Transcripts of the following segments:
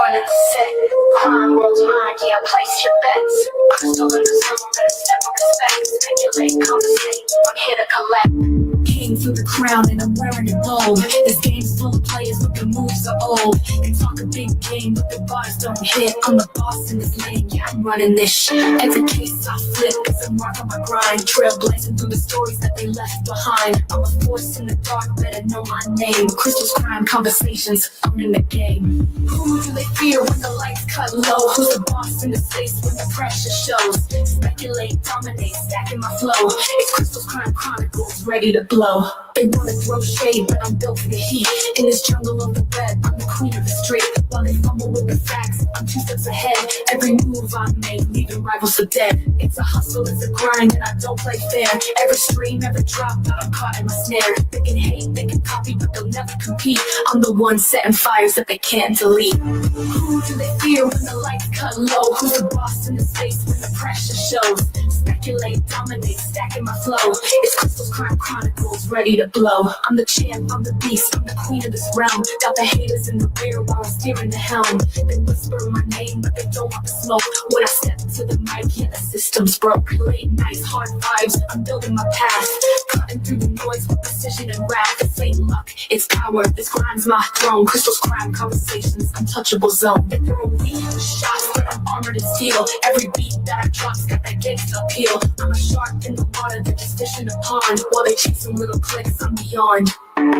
running the set. Crime world's mind, yeah, place your bets. Crystal in the zone, better step up respect. Speculate, conversate, I'm here to collect. King through the crown and I'm wearing it gold. This game's full of players, but the moves are old. Can talk a big game, but the bars don't hit. I'm the boss in this lane, yeah, I'm running this shit. Every case I flip is a mark on my grind. Trailblazing through the stories that they left behind. I'm a force in the dark, better know my name. Crystal's crime conversations, I'm in the game. Who do they fear when the lights cut low? Who's the boss in the space when the pressure shows? Speculate, dominate, stacking my flow. It's Crystal's Crime Chronicles, ready to blow. They wanna throw shade, but I'm built for the heat. In this jungle of the web, I'm the queen of the street. While they fumble with the facts, I'm 2 steps ahead. Every move I make, leaving rivals for dead. It's a hustle, it's a grind, and I don't play fair. Every stream, every drop, but I'm caught in my snare. They can hate, they can copy, but they'll never compete. I'm the one setting fires that they can't delete. Who do they fear when the lights cut low? Who's the boss in the space when the pressure shows? Speculate, dominate, stacking my flow. It's Crystal's Crime Chronicles, ready to blow. I'm the champ, I'm the beast, I'm the queen of this realm. Got the haters in the rear while I'm steering the helm. They whisper my name, but they don't want the smoke. When I step to the mic, yeah, the system's broke. Late nights, hard vibes, I'm building my path. Cutting through the noise with precision and rap. This ain't luck, it's power, this grind's my throne. Crystal's Crime Conversations, untouchable zone. They throw weak shots, but I'm armored in steel. Every beat that I drop's got that gangsta appeal. I'm a shark in the water, they're just fishing a pond. While they chasing little clicks, I'm beyond.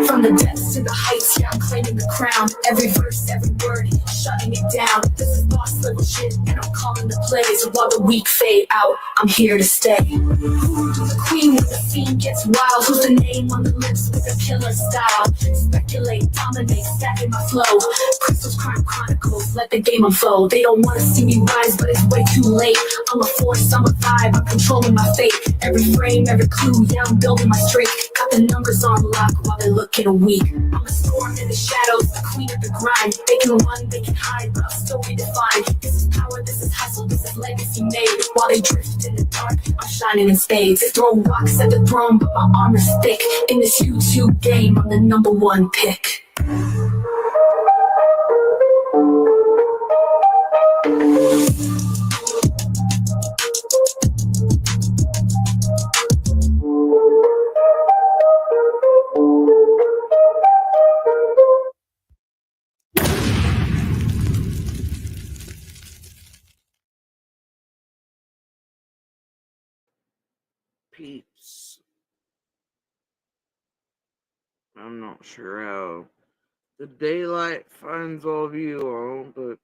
From the depths to the heights, yeah, I'm claiming the crown. Every verse, every word, shutting it down. This is boss level shit, and I'm calling the plays. While the weak fade out, I'm here to stay. Who's the queen when the scene gets wild? Who's the name on the lips with a killer style? Speculate, dominate, stacking my flow. Crystal's Crime Chronicles, let the game unfold. They don't wanna see me rise, but it's way too late. I'm a force, I'm a vibe, I'm controlling my fate. Every frame, every clue, yeah, I'm building my streak. Got the numbers on lock while they're looking weak. I'm a storm in the shadows, the queen of the grind. They can run, they can hide, but I'll still redefine. This is power, this is hustle, this is legacy made. While they drift in the dark, I'm shining in spades. They throw rocks at the throne, but my armor's thick. In this YouTube game, I'm the #1 pick. Peeps. I'm not sure how the daylight finds all of you all, but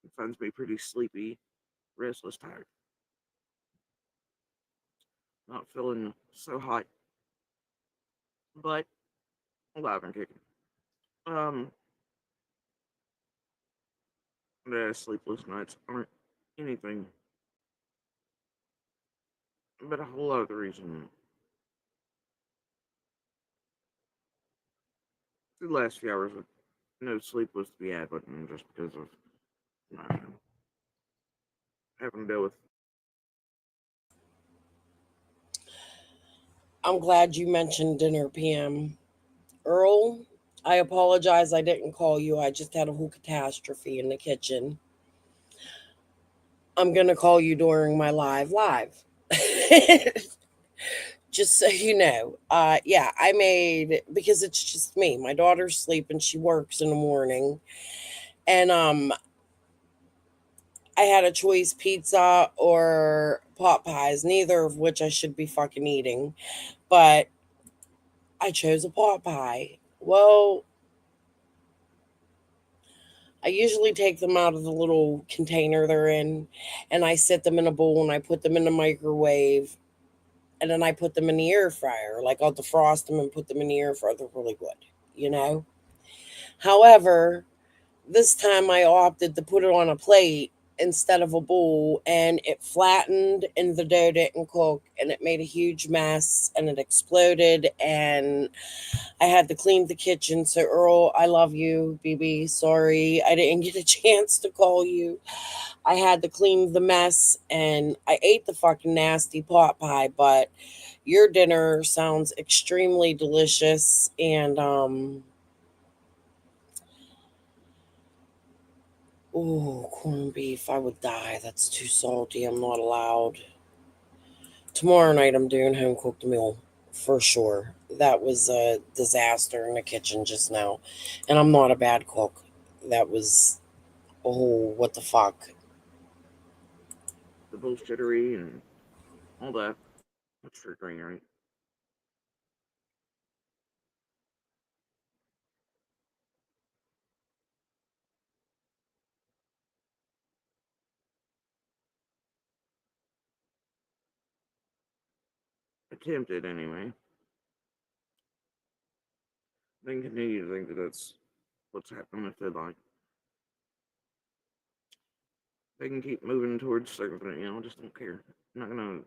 it finds me pretty sleepy, restless, tired. Not feeling so hot, but alive and kicking. The sleepless nights aren't anything but a whole other reason. The last few hours of no sleep was to be had, but just because of having to deal with. I'm glad you mentioned dinner PM. Earl, I apologize I didn't call you. I just had a whole catastrophe in the kitchen. I'm going to call you during my live. Just so you know. Yeah, I made, because it's just me. My daughter's sleeping. She works in the morning. And I had a choice, pizza or pot pies, neither of which I should be fucking eating. But I chose a pot pie. Well, I usually take them out of the little container they're in, and I set them in a bowl and I put them in the microwave, and then I put them in the air fryer. Like, I'll defrost them and put them in the air fryer. They're really good, you know? However, this time I opted to put it on a plate instead of a bowl, and it flattened and the dough didn't cook, and it made a huge mess, and it exploded, and I had to clean the kitchen. So Earl, I love you, BB. Sorry I didn't get a chance to call you. I had to clean the mess, and I ate the fucking nasty pot pie, but your dinner sounds extremely delicious, and Oh, corned beef. I would die. That's too salty. I'm not allowed. Tomorrow night I'm doing home cooked meal for sure. That was a disaster in the kitchen just now. And I'm not a bad cook. That was, oh, what the fuck. The bullshittery and all that. That's for green, right? Attempted anyway. They continue to think that that's what's happening if they like. They can keep moving towards something, I just don't care. I'm not gonna.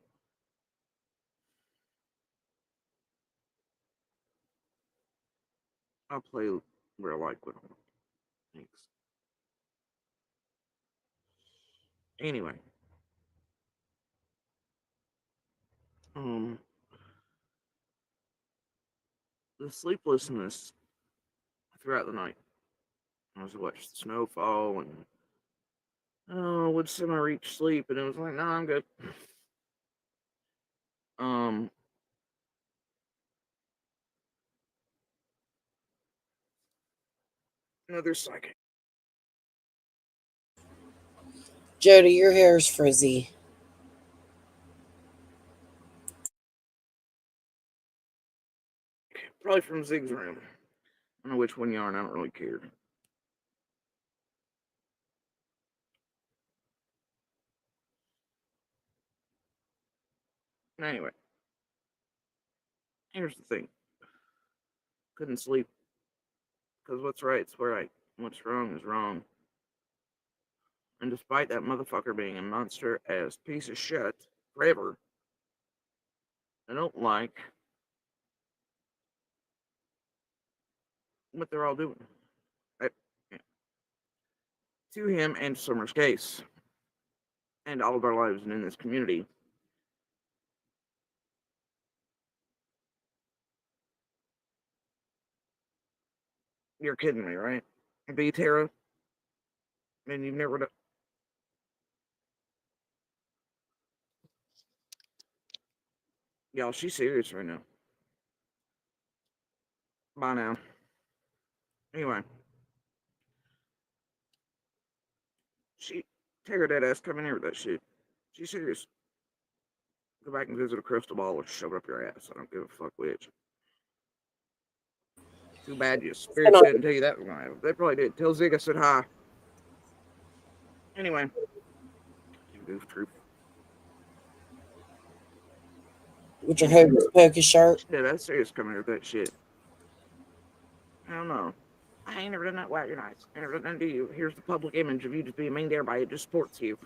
I'll play where I like with them. Thanks. Anyway, um, the sleeplessness throughout the night. I was watching the snowfall and would semi-reach sleep, and it was like, nah, I'm good. Um, another psychic. Jody, your hair's frizzy. Probably from Zig's room. I don't know which one you are, and I don't really care. Anyway, here's the thing. Couldn't sleep because what's right's right. What's wrong is wrong. And despite that motherfucker being a monster ass piece of shit forever, I don't like what they're all doing. I, to him and Summer's case, and all of our lives and in this community. You're kidding me, right? B Tara, and you've never done. Y'all, she's serious right now. Bye now. Anyway, she Tara that ass come in here with that shit. She's serious. Go back and visit a crystal ball or shove it up your ass. I don't give a fuck which. Too bad your spirits didn't tell you that was gonna happen. They probably did. Tell Zig I said hi. Anyway, goof troop. With your hocus pocus shirt. Yeah, that's serious coming here with that shit. I don't know. I ain't never done that. Wow, you're nice. I ain't never done that to you. Here's the public image of you just being mean to everybody. It just supports you.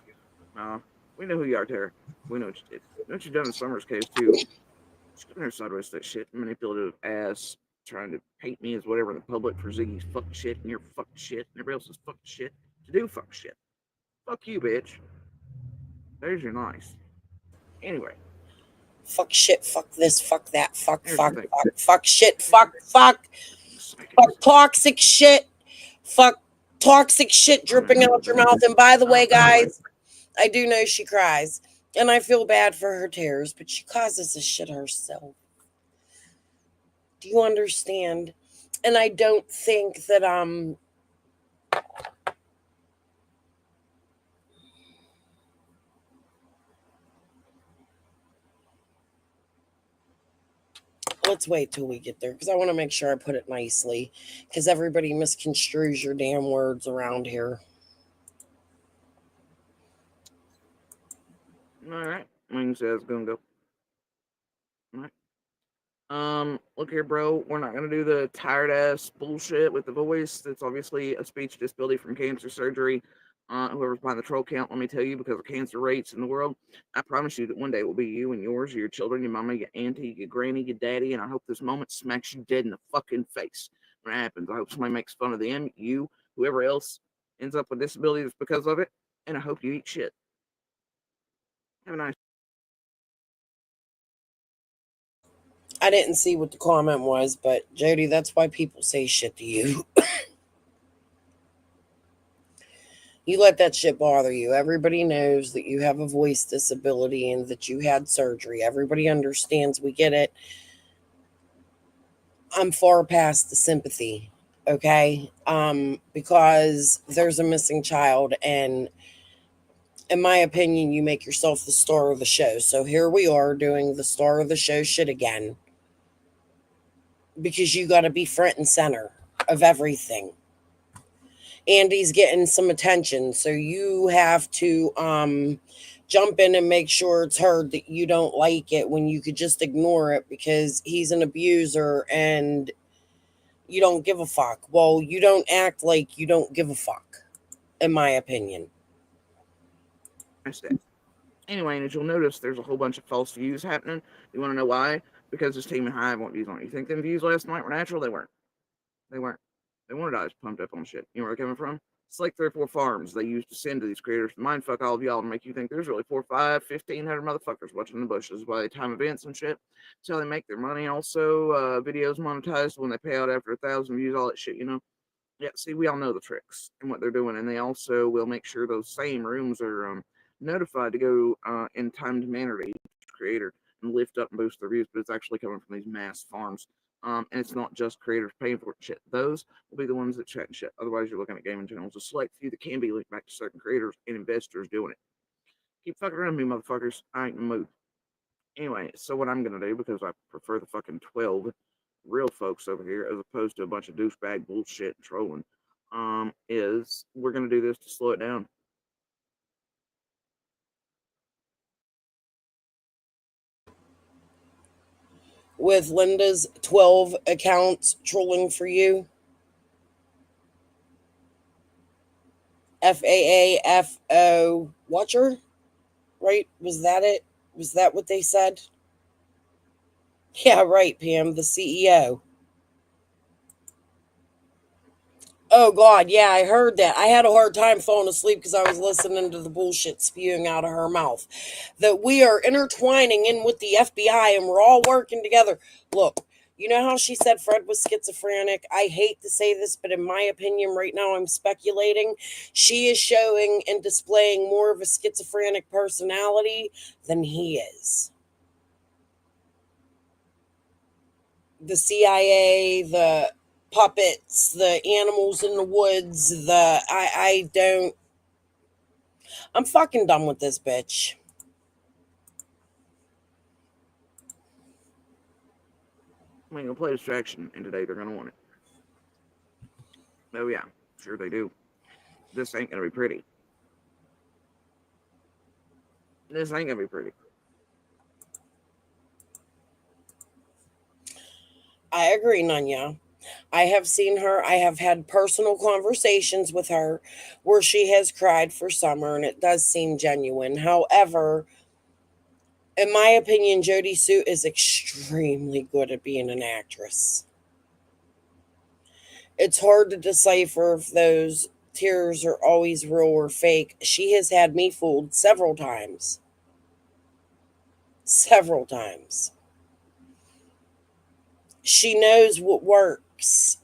We know who you are, Tara. We know what you did. You know what you done in Summer's case, too. She's coming here sideways that shit. Manipulative ass. Trying to paint me as whatever in the public for Ziggy's fucking shit and your fucking shit and everybody else's fucking shit to do fucking shit. Fuck you, bitch. There's your nice. Anyway. Fuck shit, fuck this, fuck that, fuck, Here's fuck, the thing. fuck shit, fuck toxic shit, fuck toxic shit dripping out your mouth. And by the way, guys, I do know she cries, and I feel bad for her tears, but she causes this shit herself. Do you understand? And I don't think that let's wait till we get there because I want to make sure I put it nicely because everybody misconstrues your damn words around here. All right. Wing says gonna go. All right. Look here, bro. We're not gonna do the tired ass bullshit with the voice. That's obviously a speech disability from cancer surgery. Whoever's behind the troll count, let me tell you, because of cancer rates in the world, I promise you that one day it will be you and yours, your children, your mama, your auntie, your granny, your daddy, and I hope this moment smacks you dead in the fucking face when it happens. I hope somebody makes fun of them, you, whoever else ends up with disabilities because of it, and I hope you eat shit. Have a nice. I didn't see what the comment was, but Jody, that's why people say shit to you. You let that shit bother you. Everybody knows that you have a voice disability and that you had surgery. Everybody understands. We get it. I'm far past the sympathy, okay? Because there's a missing child, and in my opinion, you make yourself the star of the show. So here we are doing the star of the show shit again because you got to be front and center of everything. Andy's getting some attention, so you have to jump in and make sure it's heard that you don't like it when you could just ignore it because he's an abuser and you don't give a fuck. Well, you don't act like you don't give a fuck, in my opinion. I said. Anyway, and as you'll notice, there's a whole bunch of false views happening. You want to know why? Because this team and Hive want views on it. You think them views last night were natural? They weren't. They weren't. They wanted us pumped up on shit. You know where they're coming from? It's like 3 or 4 farms they used to send to these creators to mindfuck all of y'all and make you think there's really 4, 5, 1,500 motherfuckers watching the bushes while they time events and shit. That's how they make their money. Also, videos monetized when they pay out after 1,000 views, all that shit, you know? Yeah, see, we all know the tricks and what they're doing, and they also will make sure those same rooms are notified to go in timed manner to each creator and lift up and boost their views, but it's actually coming from these mass farms. And it's not just creators paying for it shit. Those will be the ones that chat and shit. Otherwise, you're looking at gaming channels, a select few that can be linked back to certain creators and investors doing it. Keep fucking around me, motherfuckers. I ain't in the mood. Anyway, so what I'm gonna do, because I prefer the fucking 12 real folks over here as opposed to a bunch of douchebag bullshit and trolling, is we're gonna do this to slow it down. With Linda's 12 accounts trolling for you, FAAFO Watcher, right? Was that it? Was that what they said? Yeah, right, Pam, the CEO. Oh God, yeah, I heard that. I had a hard time falling asleep because I was listening to the bullshit spewing out of her mouth. That we are intertwining in with the FBI and we're all working together. Look, you know how she said Fred was schizophrenic? I hate to say this, but in my opinion, right now I'm speculating. She is showing and displaying more of a schizophrenic personality than he is. The CIA, the puppets, the animals in the woods, I don't, I'm fucking done with this bitch. I mean, you'll play distraction, and today they're gonna want it. Oh yeah, sure they do. This ain't gonna be pretty. This ain't gonna be pretty. I agree, Nanya. I have seen her. I have had personal conversations with her where she has cried for Summer, and it does seem genuine. However, in my opinion, Jodie Sue is extremely good at being an actress. It's hard to decipher if those tears are always real or fake. She has had me fooled several times. Several times. She knows what works,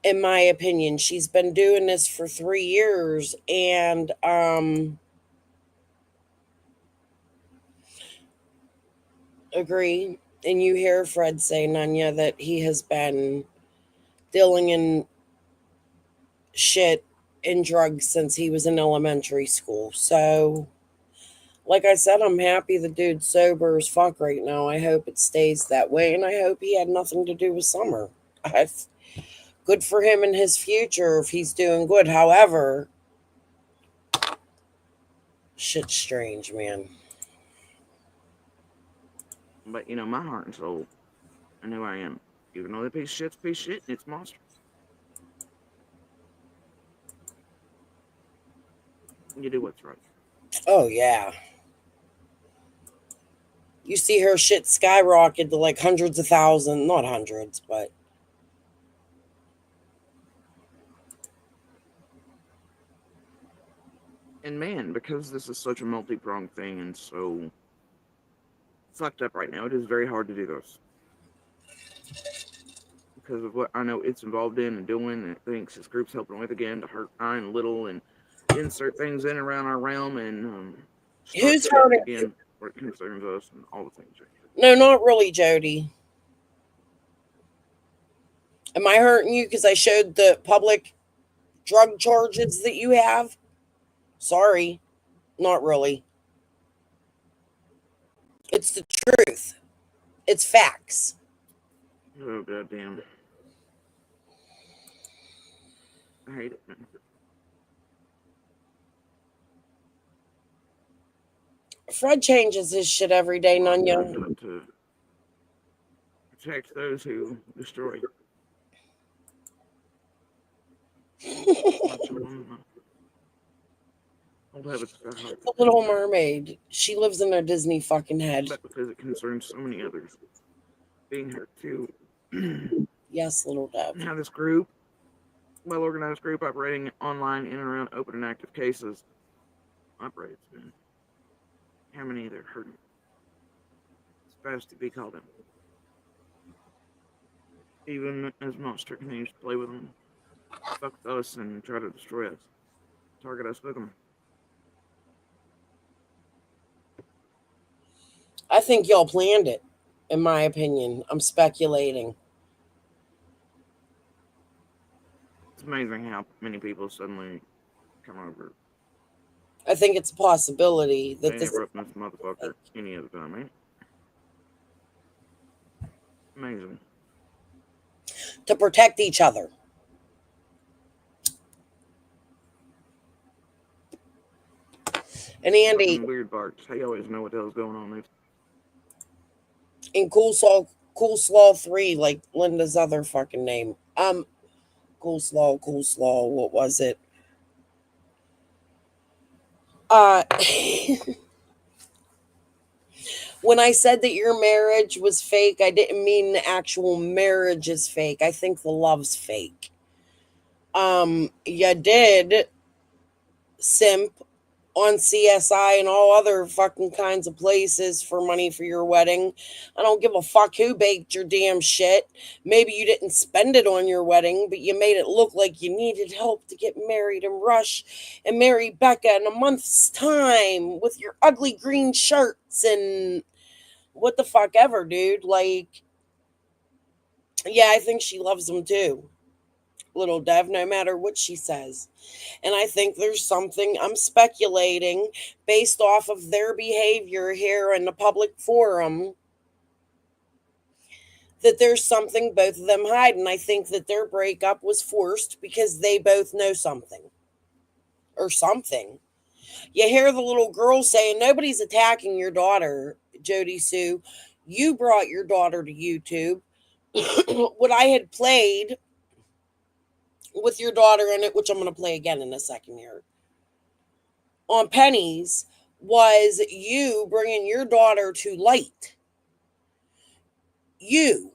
in my opinion. She's been doing this for 3 years, and agree. And you hear Fred say, Nanya, that he has been dealing in shit and drugs since he was in elementary school. So, like I said, I'm happy the dude's sober as fuck right now. I hope it stays that way, and I hope he had nothing to do with Summer. Good for him in his future if he's doing good. However, shit's strange, man. But you know, my heart and soul, I know I am. Even though that piece of shit's a piece of shit and it's a monster. You do what's right. Oh, yeah. You see her shit skyrocket to like hundreds of thousands, not hundreds, but And man, because this is such a multi-pronged thing and so fucked up right now, it is very hard to do this. Because of what I know it's involved in and doing, and it thinks this group's helping with again to hurt Ryan Little and insert things in around our realm and Who's start hurting? again where it concerns us and all the things. No, not really, Jody. Am I hurting you because I showed the public drug charges that you have? Sorry, not really. It's the truth. It's facts. Oh, goddamn. I hate it, man. Fred changes his shit every day, Nunya. To protect those who destroy. The Little Mermaid. She lives in her Disney fucking head. But because it concerns so many others being hurt too. Yes, little dove. Now this group, well-organized group operating online in and around open and active cases, operates. Man. How many they're hurting? It's fast to be called in. Even as Monster continues to play with them, fuck us and try to destroy us, target us with them. I think y'all planned it, in my opinion. I'm speculating. It's amazing how many people suddenly come over. I think it's a possibility that They this interrupt this motherfucker any other time, right? Amazing. to protect each other. And Andy, Fucking weird barks. He always know what the hell's going on there. in Coolslaw 3, like Linda's other fucking name. Coolslaw, what was it? When I said that your marriage was fake, I didn't mean the actual marriage is fake. I think the love's fake. You did simp on CSI and all other fucking kinds of places for money for your wedding. I don't give a fuck who baked your damn shit. Maybe you didn't spend it on your wedding, but you made it look like you needed help to get married and rush and marry Becca in a month's time with your ugly green shirts and what the fuck ever, dude. Like, yeah, I think she loves him too. Little Dev, no matter what she says. And I think there's something, I'm speculating based off of their behavior here in the public forum, that there's something both of them hide. And I think that their breakup was forced because they both know something. Or something. You hear the little girl saying, nobody's attacking your daughter, Jody Sue. You brought your daughter to YouTube. What I had played with your daughter in it, which I'm going to play again in a second here, on Pennies, was you bringing your daughter to light. You.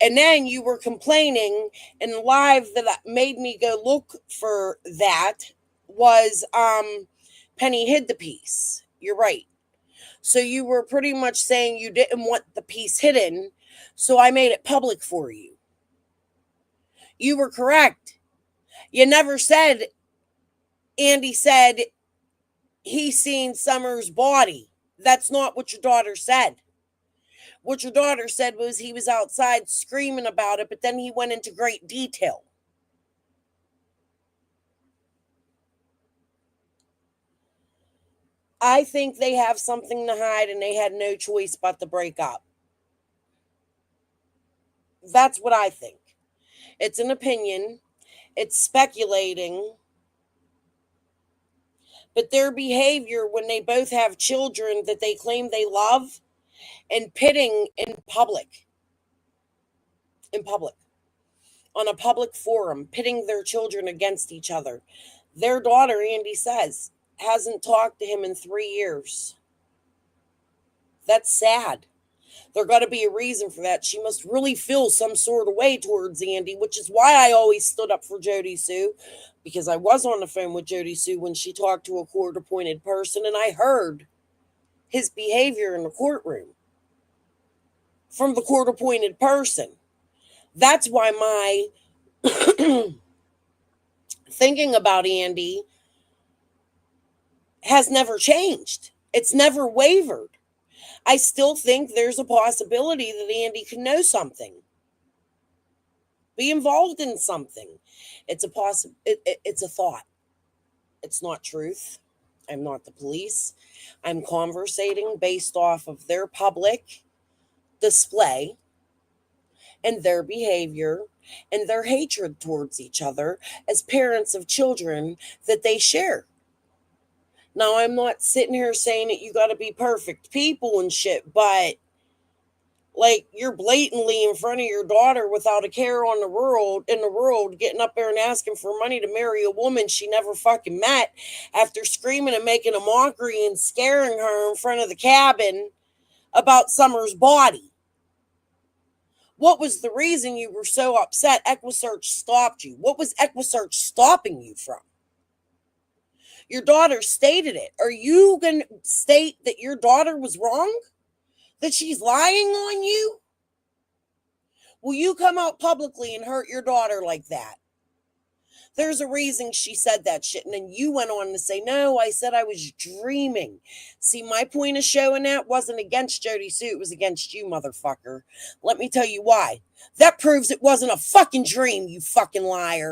And then you were complaining, and live that made me go look for that was Penny hid the piece. You're right. So you were pretty much saying you didn't want the piece hidden, so I made it public for you. You were correct. You never said, Andy said he seen Summer's body. That's not what your daughter said. What your daughter said was he was outside screaming about it, but then he went into great detail. I think they have something to hide and they had no choice but to break up. That's what I think. It's an opinion. It's speculating. But their behavior when they both have children that they claim they love and pitting in public, on a public forum, pitting their children against each other. Their daughter, Andy says, hasn't talked to him in 3 years. That's sad. There got to be a reason for that. She must really feel some sort of way towards Andy, which is why I always stood up for Jody Sue, because I was on the phone with Jody Sue when she talked to a court-appointed person, and I heard his behavior in the courtroom from the court-appointed person. That's why my thinking about Andy has never changed. It's never wavered. I still think there's a possibility that Andy can know something, be involved in something. It's it's a thought. It's not truth. I'm not the police. I'm conversating based off of their public display and their behavior and their hatred towards each other as parents of children that they share. Now, I'm not sitting here saying that you got to be perfect people and shit, but like you're blatantly in front of your daughter without a care on the world, getting up there and asking for money to marry a woman she never fucking met after screaming and making a mockery and scaring her in front of the cabin about Summer's body. What was the reason you were so upset EquiSearch stopped you? What was EquiSearch stopping you from? Your daughter stated it. Are you going to state that your daughter was wrong? That she's lying on you? Will you come out publicly and hurt your daughter like that? There's a reason she said that shit. And then you went on to say, no, I said I was dreaming. See, my point of showing that wasn't against Jodi Sue. It was against you, motherfucker. Let me tell you why. That proves it wasn't a fucking dream, you fucking liar.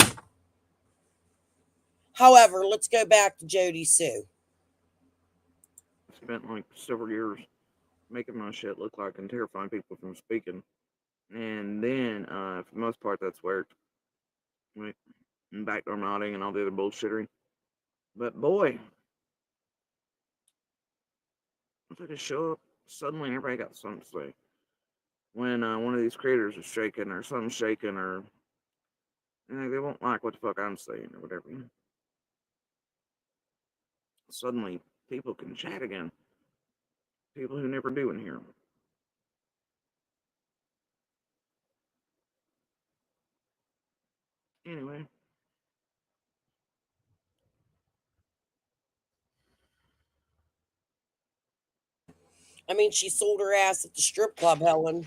However, let's go back to Jodi Sue. Spent like several years making my shit look like and terrifying people from speaking. And then, for the most part, that's worked. Right? And backdoor modding and all the other bullshittery. But boy, if I just show up, suddenly everybody got something to say. When one of these creators is shaking or something's shaking or they won't like what the fuck I'm saying or whatever. Suddenly, people can chat again. People who never do in here. Anyway. I mean, she sold her ass at the strip club, Helen.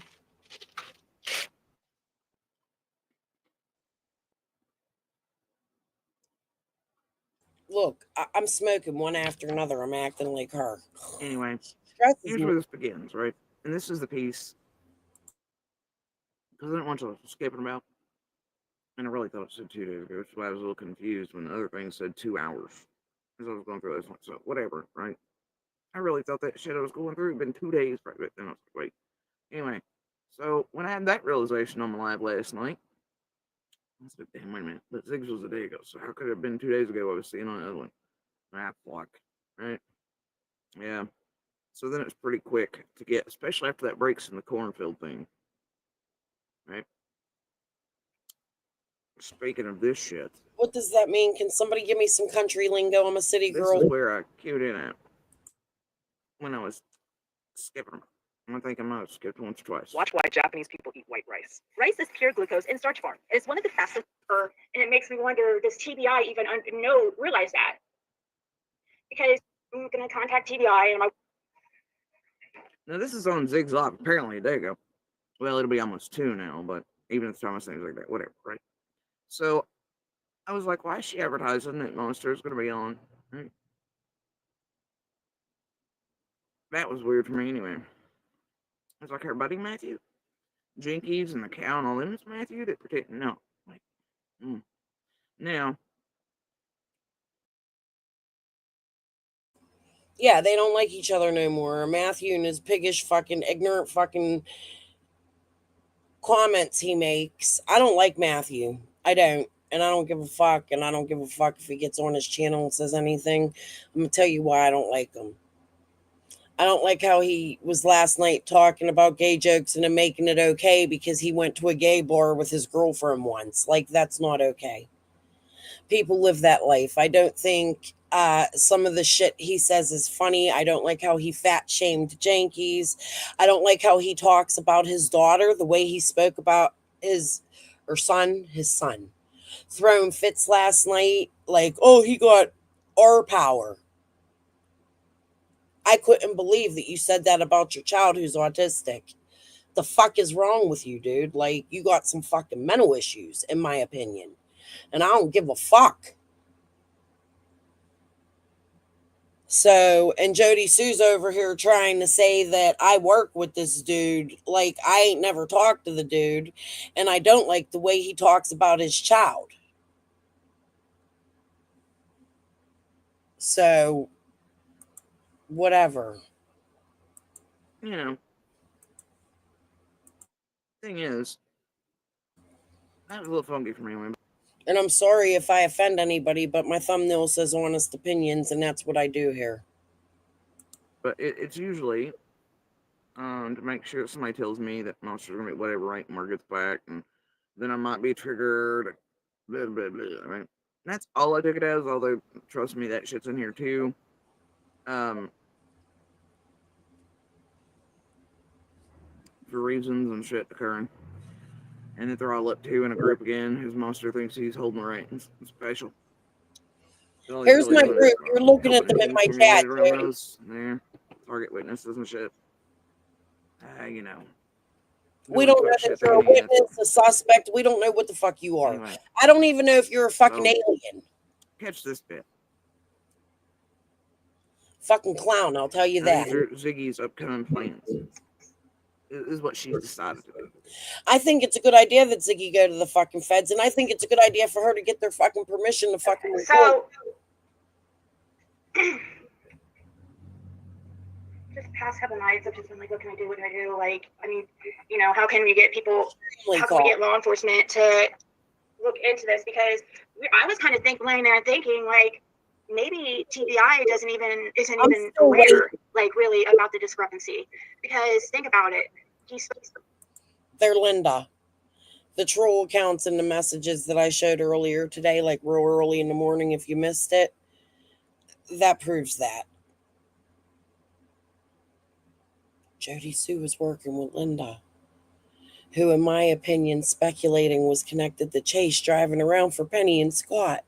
Look, I'm smoking one after another. I'm acting like her. Anyway, here's me. where this begins, right? And this is the piece, because I didn't want to skip it about. And I really thought it said 2 days ago, which is why I was a little confused when the other thing said 2 hours. As I was going through this one. So, whatever, right? I really thought that shit I was going through had been 2 days, right? But then I was like, wait. Anyway, so when I had that realization on my live last night, I was like, damn, wait a minute. But Ziggs was a day ago, so how could it have been 2 days ago I was seeing on the other one? Math block, right? Yeah. So then it's pretty quick to get, especially after that breaks in the cornfield thing, right? Speaking of this shit. What does that mean? Can somebody give me some country lingo? I'm a city girl. This is where I queued in at when I was skipping them. I think I might have skipped once or twice. Watch why Japanese people eat white rice. Rice is pure glucose in starch form. It's one of the fastest, and it makes me wonder, does TBI even realize that? Because I'm going to contact TBI and Now, this is on Zig's Live, apparently, a day ago. Well, it'll be almost 2 now, but even at the time I was saying like that, whatever, right? So, I was like, why is she advertising that Monster is going to be on? Right? That was weird for me anyway. I was like, her buddy Matthew? Jinkies and the cow and all them is Matthew that protect. No. Like, Now. Yeah, they don't like each other no more. Matthew and his piggish fucking ignorant fucking comments he makes. I don't like Matthew. I don't. And I don't give a fuck. And I don't give a fuck if he gets on his channel and says anything. I'm going to tell you why I don't like him. I don't like how he was last night talking about gay jokes and then making it okay because he went to a gay bar with his girlfriend once. Like, that's not okay. People live that life. I don't think some of the shit he says is funny. I don't like how he fat shamed Jankies. I don't like how he talks about his daughter, the way he spoke about his son, throwing fits last night. Like, oh, he got our power. I couldn't believe that you said that about your child who's autistic. The fuck is wrong with you, dude? Like, you got some fucking mental issues, in my opinion. And I don't give a fuck. So, and Jody Sue's over here trying to say that I work with this dude. Like, I ain't never talked to the dude, and I don't like the way he talks about his child. So, whatever. You know, thing is, that was a little funky for me. And I'm sorry if I offend anybody, but my thumbnail says honest opinions, and that's what I do here. But it's usually to make sure somebody tells me that monsters are gonna be whatever right and gets back, and then I might be triggered. Blah blah blah. Right? That's all I took it as. Although, trust me, that shit's in here too. For reasons and shit occurring. And that they're all up to in a group again whose monster thinks he's holding the reins. Special. Here's my group. You're looking at them in my chat, Jody. There. Target witnesses and shit. You know. We don't know that you're a witness, a suspect. We don't know what the fuck you are. Anyway, I don't even know if you're a fucking alien. Catch this bit. Fucking clown, I'll tell you that. These are Ziggy's upcoming plans. This is what she's decided to do. I think it's a good idea that Ziggy go to the fucking feds, and I think it's a good idea for her to get their fucking permission to fucking record. So, just past couple nights, I've just been like, what can I do? What can I do? Like, I mean, you know, how can we get people, how can we get law enforcement to look into this? Because I was kind of laying there and thinking, like, maybe TBI isn't even aware, like, really about the discrepancy. Because think about it. They're Linda. The troll accounts and the messages that I showed earlier today, like real early in the morning, if you missed it, that proves that. Jody Sue was working with Linda, who, in my opinion, speculating was connected to Chase driving around for Penny and Scott.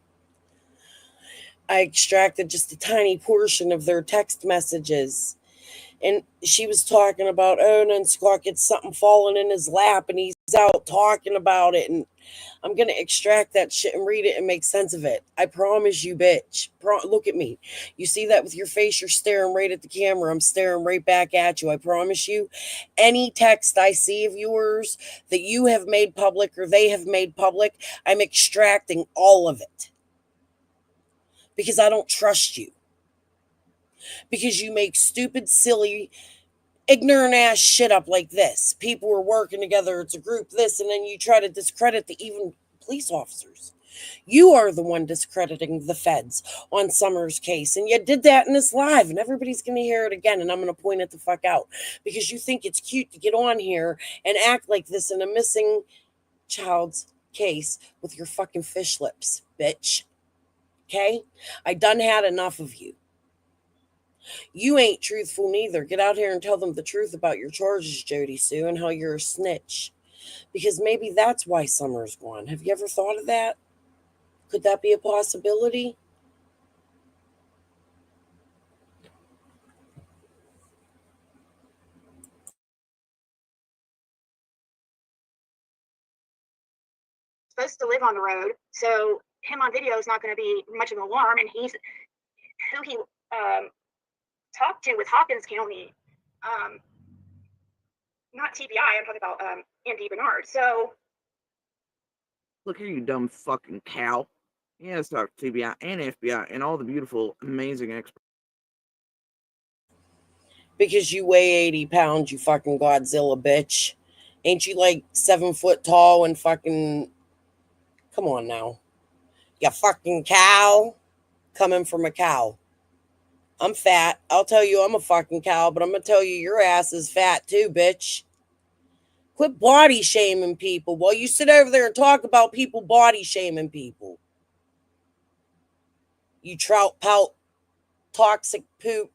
I extracted just a tiny portion of their text messages. And she was talking about, oh, and then Scott gets something falling in his lap and he's out talking about it. And I'm going to extract that shit and read it and make sense of it. I promise you, bitch. Look at me. You see that with your face? You're staring right at the camera. I'm staring right back at you. I promise you. Any text I see of yours that you have made public or they have made public, I'm extracting all of it. Because I don't trust you. Because you make stupid, silly, ignorant ass shit up like this. People are working together. It's a group, this, and then you try to discredit the even police officers. You are the one discrediting the feds on Summer's case. And you did that in this live, and everybody's going to hear it again. And I'm going to point it the fuck out because you think it's cute to get on here and act like this in a missing child's case with your fucking fish lips, bitch. Okay? I done had enough of you. You ain't truthful neither. Get out here and tell them the truth about your charges, Jody Sue, and how you're a snitch. Because maybe that's why Summer's gone. Have you ever thought of that? Could that be a possibility? Supposed to live on the road, so him on video is not going to be much of an alarm, and he's who he talked to with Hawkins County, not TBI. I'm talking about Andy Bernard. So look here, you dumb fucking cow. Yeah, let's talk TBI and FBI and all the beautiful, amazing experts. Because you weigh 80 pounds, you fucking Godzilla bitch. Ain't you like 7 foot tall and fucking... Come on now. You fucking cow. Coming from a cow. I'm fat. I'll tell you I'm a fucking cow, but I'm going to tell you your ass is fat too, bitch. Quit body shaming people while you sit over there and talk about people body shaming people. You trout pout, toxic poop,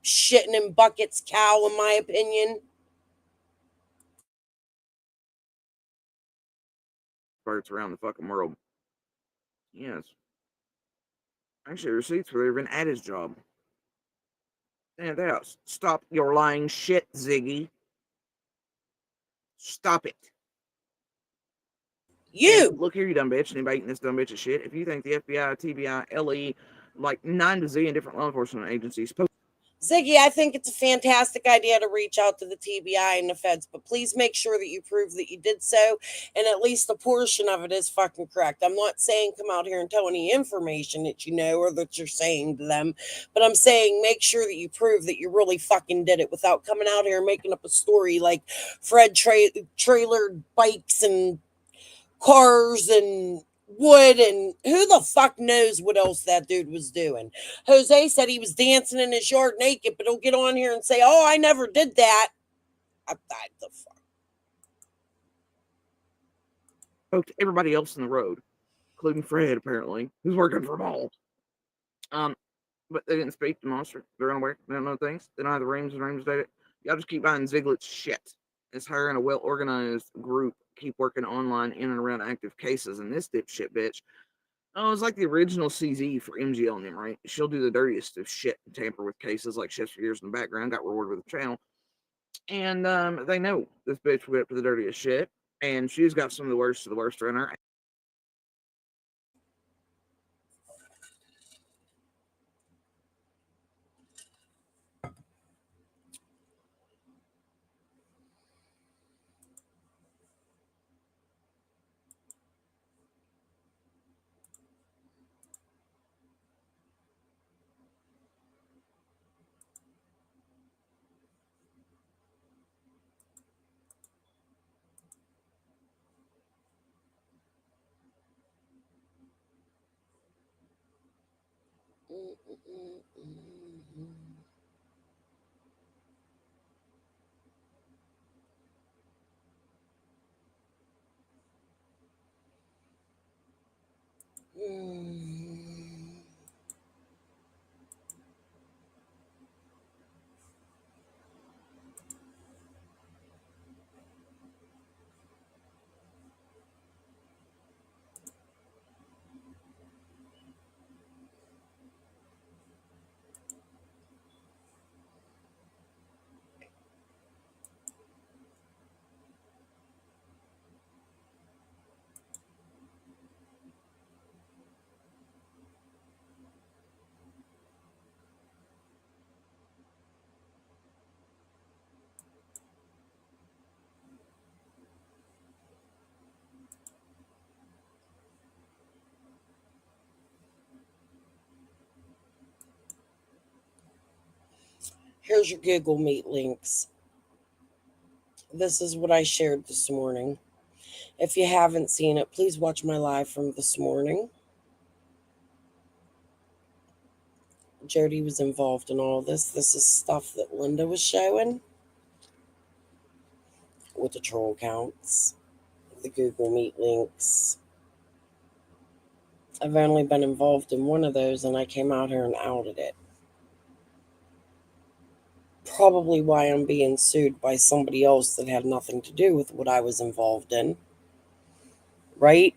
shitting in buckets cow, in my opinion. Experts around the fucking world. Yes. Actually, receipts were even at his job. And else, stop your lying shit, Ziggy. Stop it. You! And look here, you dumb bitch. Anybody eating this dumb bitch of shit? If you think the FBI, TBI, LE, like 9 to Z different law enforcement agencies. Ziggy, I think it's a fantastic idea to reach out to the TBI and the feds, but please make sure that you prove that you did so, and at least a portion of it is fucking correct. I'm not saying come out here and tell any information that you know or that you're saying to them, but I'm saying make sure that you prove that you really fucking did it without coming out here and making up a story like Fred trailered bikes and cars and wood, and who the fuck knows what else that dude was doing. Jose said he was dancing in his yard naked, but he'll get on here and say, oh, I never did that. I died the fuck. Spoke to everybody else in the road, including Fred, apparently, who's working for them all. But they didn't speak to Monster. They're unaware. They don't know things. They don't have the rooms and rooms data. Y'all just keep buying Ziglet's shit. It's her and a well-organized group keep working online in and around active cases. And this dipshit bitch, oh, it's like the original CZ for MGL and them, right? She'll do the dirtiest of shit and tamper with cases like shifts for years in the background, got rewarded with the channel. And they know this bitch will get up to the dirtiest shit. And she's got some of the worst in her. Here's your Google Meet links. This is what I shared this morning. If you haven't seen it, please watch my live from this morning. Jody was involved in all this. This is stuff that Linda was showing with the troll counts, the Google Meet links. I've only been involved in one of those, and I came out here and outed it. Probably why I'm being sued by somebody else that had nothing to do with what I was involved in. Right?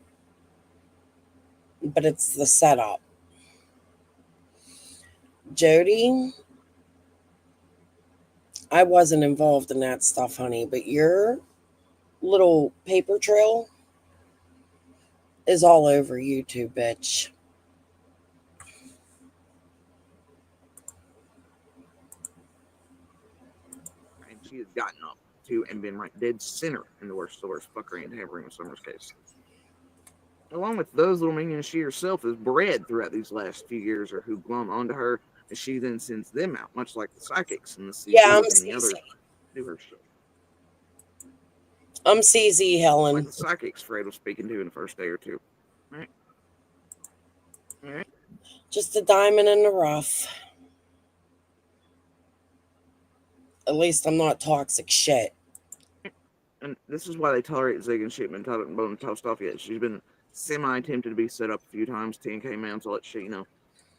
But it's the setup. Jody, I wasn't involved in that stuff, honey, but your little paper trail is all over YouTube, bitch. And she has gotten up to and been right dead center in the worst fuckery and tampering with Summer's case. Along with those little minions she herself has bred throughout these last few years, or who glom onto her, and she then sends them out, much like the psychics and the CZ and the others do her shit. I'm CZ, Helen. Like the psychics Fred was speaking to in the first day or two. All right. All right. Just a diamond in the rough. At least I'm not toxic shit. And this is why they tolerate Zig and shit, been tossed off yet. She's been semi-tempted to be set up a few times, 10K mounts, all that shit, you know.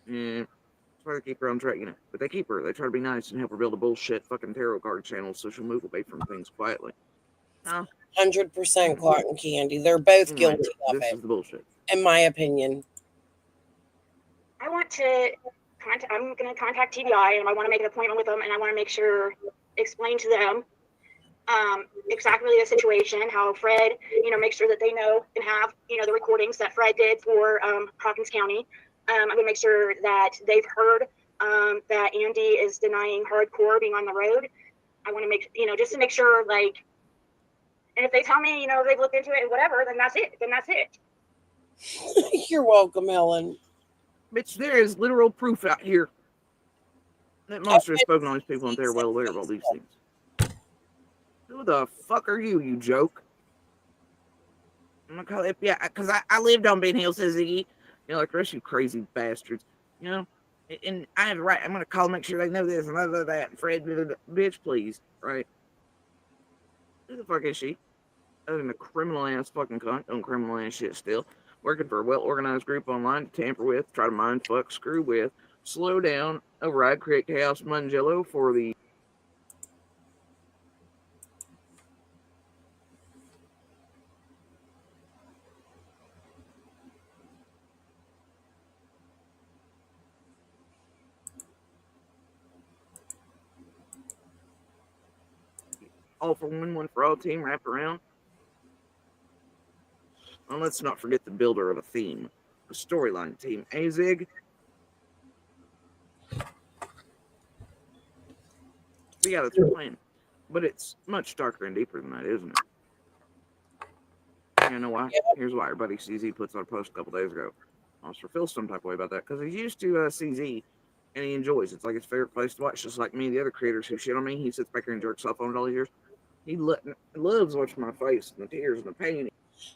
Yeah. That's why they keep her on track, you know. But they keep her. They try to be nice and help her build a bullshit fucking tarot card channel so she'll move away from things quietly. No. 100% cotton candy. They're both guilty of it. This is the bullshit. In my opinion. I want to I'm going to contact TBI, and I want to make an appointment with them, and I want to make sure, explain to them exactly the situation, how Fred, make sure that they know and have, the recordings that Fred did for Hawkins County. I'm going to make sure that they've heard that Andy is denying hardcore being on the road. I want to make, just to make sure, like, and if they tell me, they've looked into it and whatever, then that's it. Then that's it. You're welcome, Helen. Bitch, there is literal proof out here. That monster has spoken to all these people and they're well aware of all these things. Who the fuck are you, you joke? I'm gonna call it, yeah, because I lived on Ben Hill, says Ziggy. Like the rest of you crazy bastards. And I have the right, I'm gonna call, make sure they know this and that. And Fred, bitch, please, right? Who the fuck is she? Other than a criminal ass fucking cunt, doing criminal ass shit still. Working for a well organized group online to tamper with, try to mind fuck, screw with, slow down, override, create chaos, Mangello for the all for one for all team wrapped around. And let's not forget the builder of a theme, a storyline team. Azig. We got it's plan, but it's much darker and deeper than that, isn't it? You know why? Here's why. Our buddy CZ puts out a post a couple days ago. Officer feels some type of way about that because he's used to CZ and he enjoys it. It's like his favorite place to watch, just like me and the other creators who shit on me. He sits back here and jerks off on it all these years. He loves watching my face and the tears and the pain.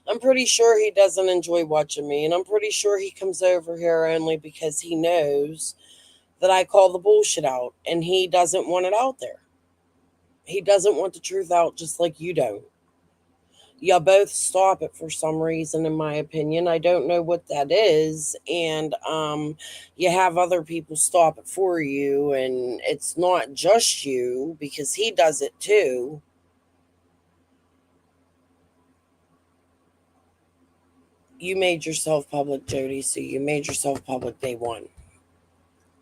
I'm pretty sure he doesn't enjoy watching me, and I'm pretty sure he comes over here only because he knows that I call the bullshit out, and he doesn't want it out there. He doesn't want the truth out just like you don't. You both stop it for some reason, in my opinion. I don't know what that is. And you have other people stop it for you, and it's not just you because he does it too. You made yourself public, Jody, so you made yourself public day one.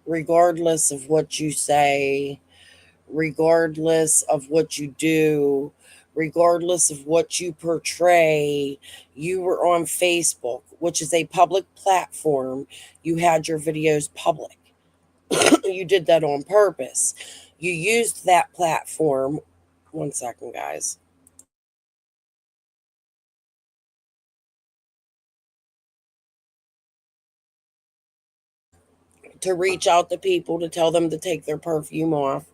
Regardless of what you say, regardless of what you do, regardless of what you portray, you were on Facebook, which is a public platform. You had your videos public. You did that on purpose. You used that platform. One second, guys. To reach out to people to tell them to take their perfume off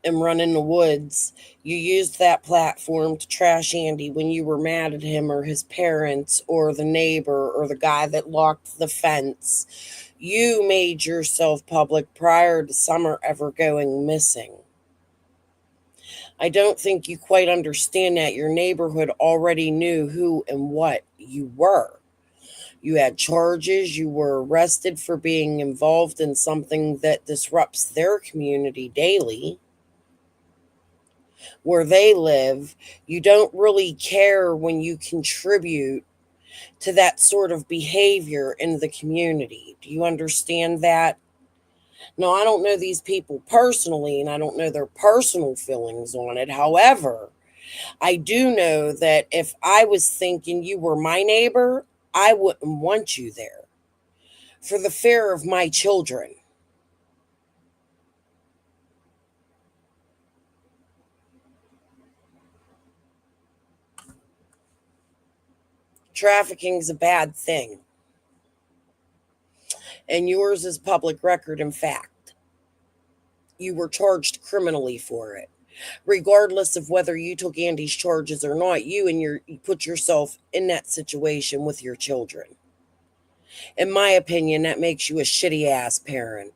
and run in the woods. You used that platform to trash Andy when you were mad at him or his parents or the neighbor or the guy that locked the fence. You made yourself public prior to Summer ever going missing. I don't think you quite understand that. Your neighborhood already knew who and what you were. You had charges. You were arrested for being involved in something that disrupts their community daily. Where they live, you don't really care when you contribute to that sort of behavior in the community. Do you understand that? Now, I don't know these people personally, and I don't know their personal feelings on it. However, I do know that if I was thinking you were my neighbor, I wouldn't want you there for the fear of my children. Trafficking is a bad thing. And yours is public record, in fact. You were charged criminally for it. Regardless of whether you took Andy's charges or not, you put yourself in that situation with your children. In my opinion, that makes you a shitty ass parent.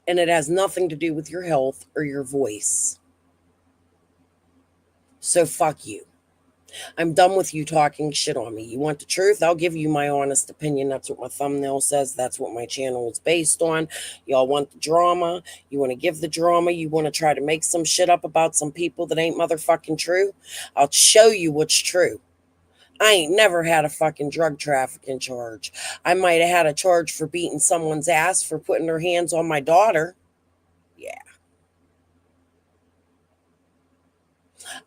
And it has nothing to do with your health or your voice. So fuck you. I'm done with you talking shit on me. You want the truth? I'll give you my honest opinion. That's what my thumbnail says. That's what my channel is based on. Y'all want the drama. You want to give the drama. You want to try to make some shit up about some people that ain't motherfucking true. I'll show you what's true. I ain't never had a fucking drug trafficking charge. I might have had a charge for beating someone's ass for putting their hands on my daughter. Yeah.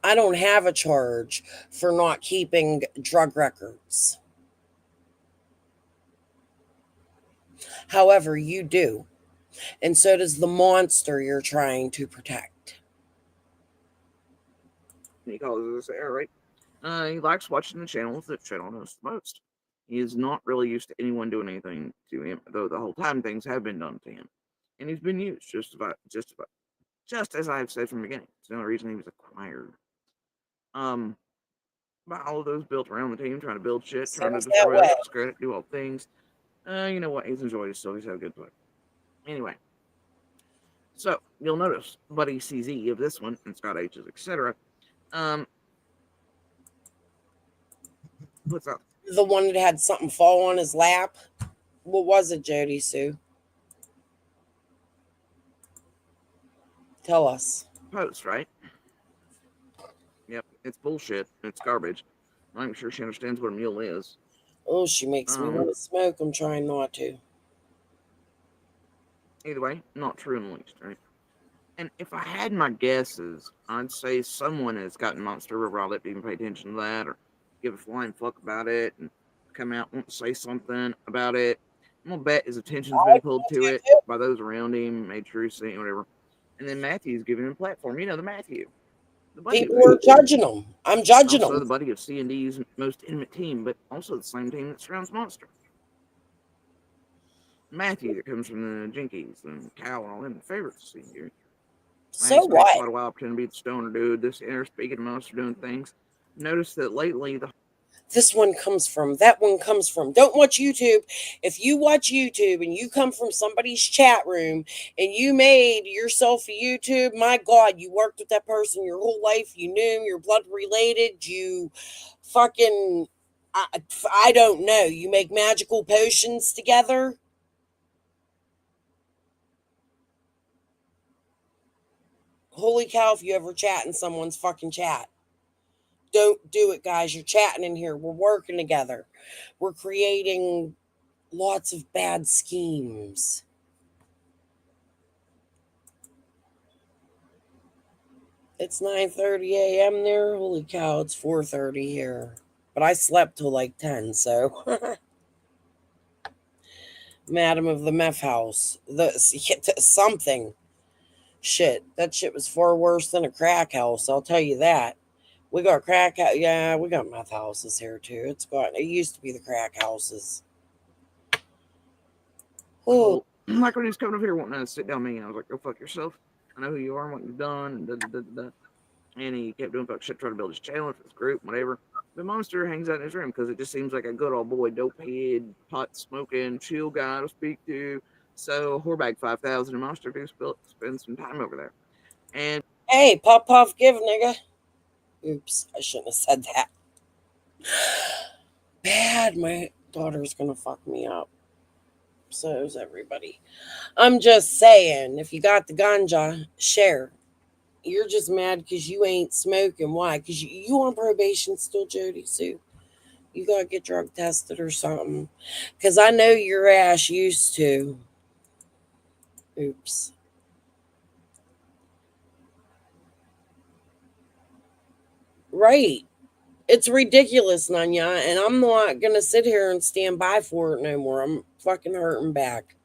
I don't have a charge for not keeping drug records. However, you do. And so does the monster you're trying to protect. He calls this air, right? He likes watching the channels that channel knows the most. He is not really used to anyone doing anything to him, though the whole time things have been done to him. And he's been used just as I've said from the beginning. It's the only reason he was acquired. By all of those built around the team, trying to build shit, trying to Seems that destroy way. us, discredit, do all things. You know what? He's enjoyed himself. He's had a good time. Anyway, so you'll notice Buddy CZ of this one and Scott H's, etc. What's up? The one that had something fall on his lap. What was it, Jody Sue? Tell us. Post, right? Yep, it's bullshit. It's garbage. I'm not even sure she understands what a mule is. Oh, she makes me want to smoke. I'm trying not to. Either way, not true in the least, right? And if I had my guesses, I'd say someone has gotten Monster overall that didn't pay attention to that or give a flying fuck about it and come out and want to say something about it. I'm gonna bet his attention's been pulled to it by those around him, made sure he's seeing whatever. And then Matthew's giving him a platform. You know, the Matthew. The buddy People are judging them. I'm judging also them. the buddy of C&D's most intimate team, but also the same team that surrounds Monster. Matthew that comes from the Jinkies and Cal and all them favorites to see here. So Quite what? a while pretending to be the stoner dude. This inner speaking of Monster doing things. Notice that lately This one comes from, that one comes from. Don't watch YouTube. If you watch YouTube and you come from somebody's chat room and you made yourself a YouTube, my God, you worked with that person your whole life. You knew him, you're blood related. You fucking, I don't know. You make magical potions together. Holy cow, if you ever chat in someone's fucking chat. Don't do it, guys. You're chatting in here. We're working together. We're creating lots of bad schemes. It's 9:30 a.m. there. Holy cow, it's 4:30 here. But I slept till like 10, so. Madam of the Meth House. Something. Shit, that shit was far worse than a crack house, I'll tell you that. We got crack house. Yeah, we got meth houses here too. It used to be the crack houses. Oh, like when he was coming up here wanting to sit down with me, and I was like, "Go fuck yourself. I know who you are and what you've done." And he kept doing fuck shit, trying to build his channel for his group, whatever. The Monster hangs out in his room because it just seems like a good old boy, dope head, pot smoking, chill guy to speak to. So Whorebag 5000 and Monster do spend some time over there. And hey, puff give, nigga. Oops, I shouldn't have said that. Bad, my daughter's gonna fuck me up. So is everybody. I'm just saying, if you got the ganja, share. You're just mad because you ain't smoking. Why? Because you on probation still, Jody Sue. You gotta get drug tested or something. Because I know your ass used to. Oops. Right. It's ridiculous, Nanya, and I'm not gonna sit here and stand by for it no more. I'm fucking hurting back.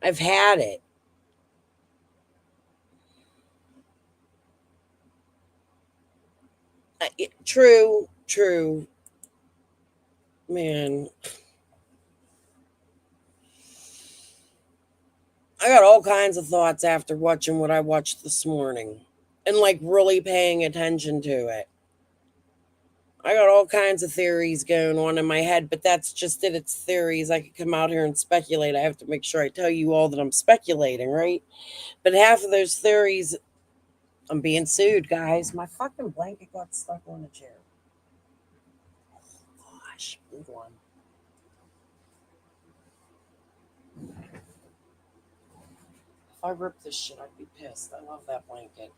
I've had it. True. Man. I got all kinds of thoughts after watching what I watched this morning and like really paying attention to it. I got all kinds of theories going on in my head, but that's just it. It's theories. I could come out here and speculate. I have to make sure I tell you all that I'm speculating, right? But half of those theories, I'm being sued, guys. My fucking blanket got stuck on a chair. Oh, gosh, move on. If I rip this shit, I'd be pissed. I love that blanket.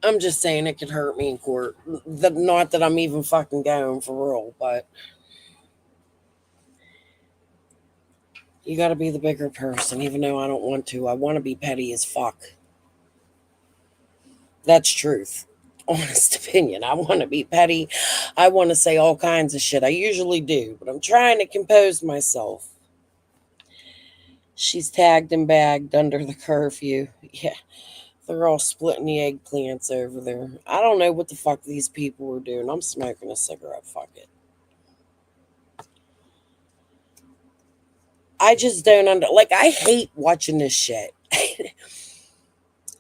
I'm just saying it could hurt me in court. Not that I'm even fucking going for real, but you got to be the bigger person, even though I don't want to. I want to be petty as fuck. That's truth. honest opinion. I want to be petty. I want to say all kinds of shit. I usually do, but I'm trying to compose myself. She's tagged and bagged under the curfew. Yeah, they're all splitting the eggplants over there. I don't know what the fuck these people were doing. I'm smoking a cigarette. Fuck it. I just don't I hate watching this shit.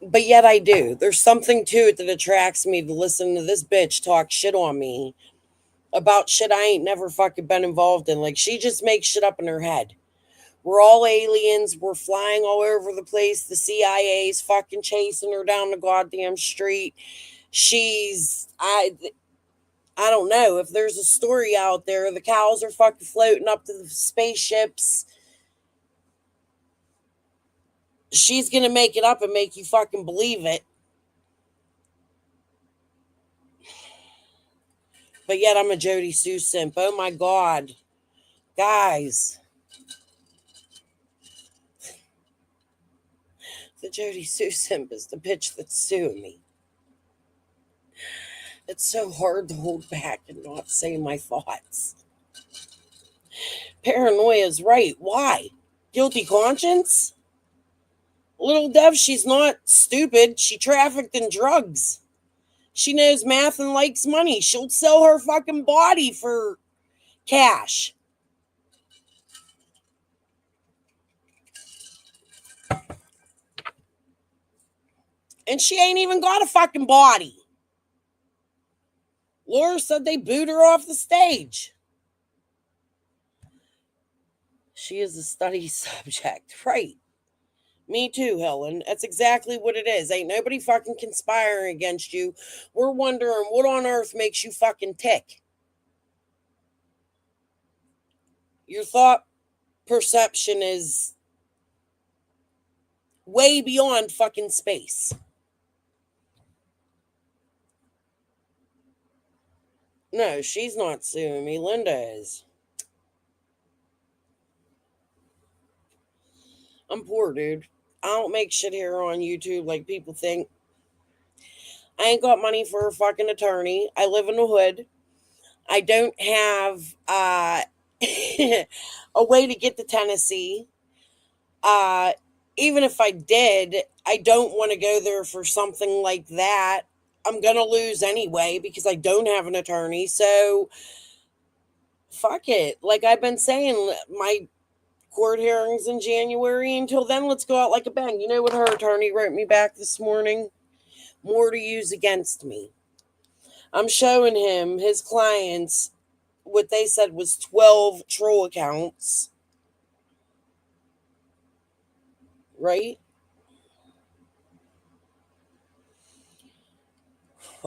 But yet I do. There's something to it that attracts me to listen to this bitch talk shit on me about shit I ain't never fucking been involved in. Like, she just makes shit up in her head. We're all aliens. We're flying all over the place. The CIA's fucking chasing her down the goddamn street. I don't know if there's a story out there. The cows are fucking floating up to the spaceships. She's gonna make it up and make you fucking believe it. But yet I'm a Jody Sue simp. Oh my God. Guys. The Jody Sue simp is the bitch that's suing me. It's so hard to hold back and not say my thoughts. Paranoia is right. Why? Guilty conscience? Little Dev, she's not stupid. She trafficked in drugs. She knows math and likes money. She'll sell her fucking body for cash. And she ain't even got a fucking body. Laura said they booed her off the stage. She is a study subject. Right. Me too, Helen. That's exactly what it is. Ain't nobody fucking conspiring against you. We're wondering what on earth makes you fucking tick. Your thought perception is way beyond fucking space. No, she's not suing me. Linda is. I'm poor, dude. I don't make shit here on YouTube like people think. I ain't got money for a fucking attorney. I live in the hood. I don't have a way to get to Tennessee. Even if I did, I don't want to go there for something like that. I'm going to lose anyway because I don't have an attorney. So, fuck it. Like I've been saying, my court hearings in January. Until then, let's go out like a bang. You know what her attorney wrote me back this morning? More to use against me. I'm showing him his clients what they said was 12 troll accounts. Right?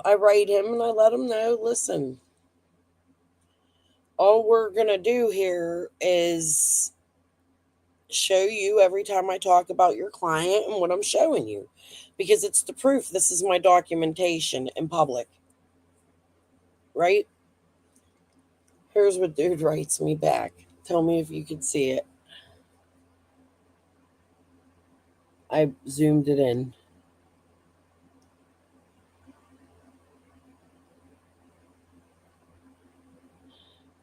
I write him and I let him know, listen, all we're going to do here is show you every time I talk about your client and what I'm showing you. Because it's the proof. This is my documentation in public. Right? Here's what dude writes me back. Tell me if you can see it. I zoomed it in.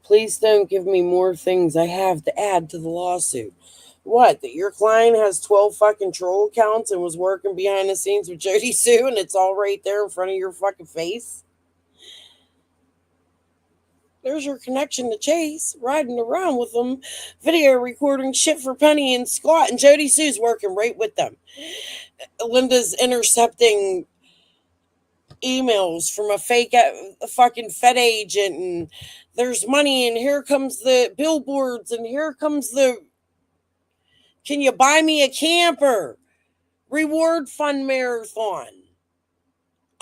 Please don't give me more things I have to add to the lawsuit. What? That your client has 12 fucking troll accounts and was working behind the scenes with Jody Sue and it's all right there in front of your fucking face? There's your connection to Chase, riding around with them, video recording shit for Penny and Scott, and Jody Sue's working right with them. Linda's intercepting emails from a fake fucking Fed agent, and there's money, and here comes the billboards, and here comes the can you buy me a camper reward fund marathon.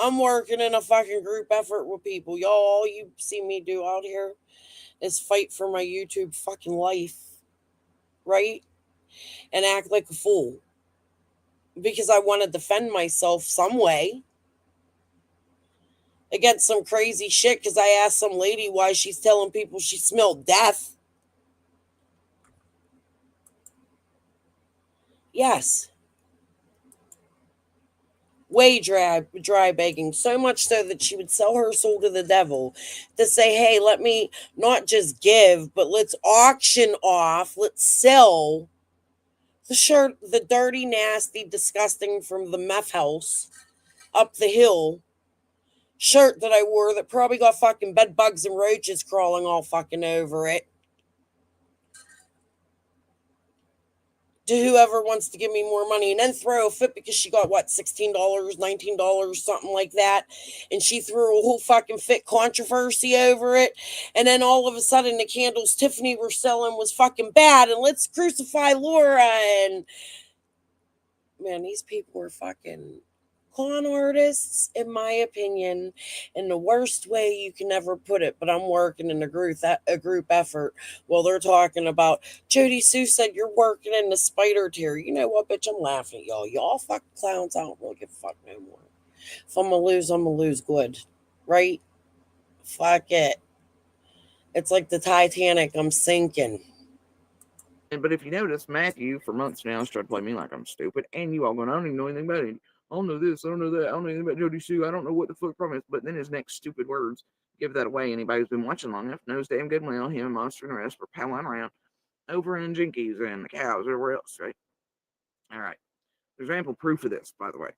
I'm working in a fucking group effort with people. Y'all, all you see me do out here is fight for my YouTube fucking life, right? And act like a fool because I want to defend myself some way against some crazy shit because I asked some lady why she's telling people she smelled death. Yes. way dry begging, so much so that she would sell her soul to the devil to say, hey, let me not just give, but let's auction off, let's sell the shirt, the dirty, nasty, disgusting from the meth house up the hill shirt that I wore that probably got fucking bed bugs and roaches crawling all fucking over it, to whoever wants to give me more money, and then throw a fit because she got what, $16, $19, something like that, and she threw a whole fucking fit controversy over it, and then all of a sudden the candles Tiffany were selling was fucking bad, and let's crucify Laura. And man, these people are fucking con artists, in my opinion, in the worst way you can ever put it. But I'm working in a group effort while they're talking about Jody Sue said you're working in the spider tier. You know what, bitch? I'm laughing at y'all. Y'all fucking clowns. I don't really give a fuck no more. If I'm gonna lose, I'm gonna lose good, right? Fuck it. It's like the Titanic. I'm sinking. But if you notice, Matthew for months now has tried to play me like I'm stupid, and you all going, I don't even know anything about it. I don't know this, I don't know that, I don't know anything about Jody Sue, I don't know what the fuck problem is. But then his next stupid words give that away. Anybody who's been watching long enough knows damn good well him and Monster and the rest were palling around over in Jinkies and the cows everywhere else, right? All right. There's ample proof of this, by the way.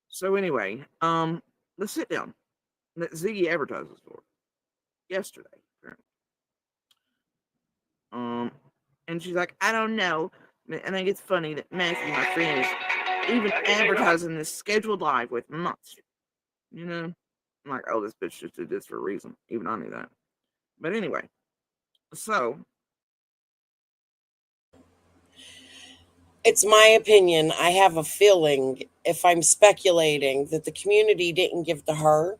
So anyway, the sit down that Ziggy advertises for yesterday. And she's like, I don't know. I think it's funny that Matthew, my friend, is even advertising this scheduled live with Monster. You know? I'm like, oh, this bitch just did this for a reason. Even I knew that. But anyway, so. It's my opinion. I have a feeling, if I'm speculating, that the community didn't give to her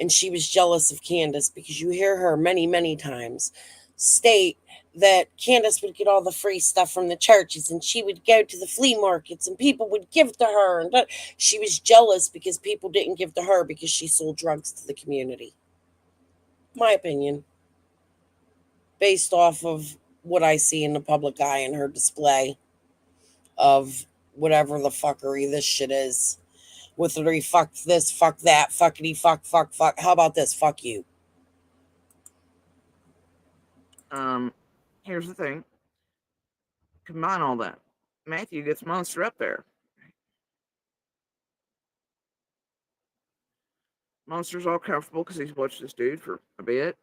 and she was jealous of Candace, because you hear her many, many times state that Candace would get all the free stuff from the churches and she would go to the flea markets and people would give to her. And she was jealous because people didn't give to her because she sold drugs to the community. My opinion. Based off of what I see in the public eye in her display of whatever the fuckery this shit is. With the fuck this, fuck that, fuckity, fuck. How about this? Fuck you. Here's the thing. Combine all that. Matthew gets Monster up there. Monster's all comfortable because he's watched this dude for a bit,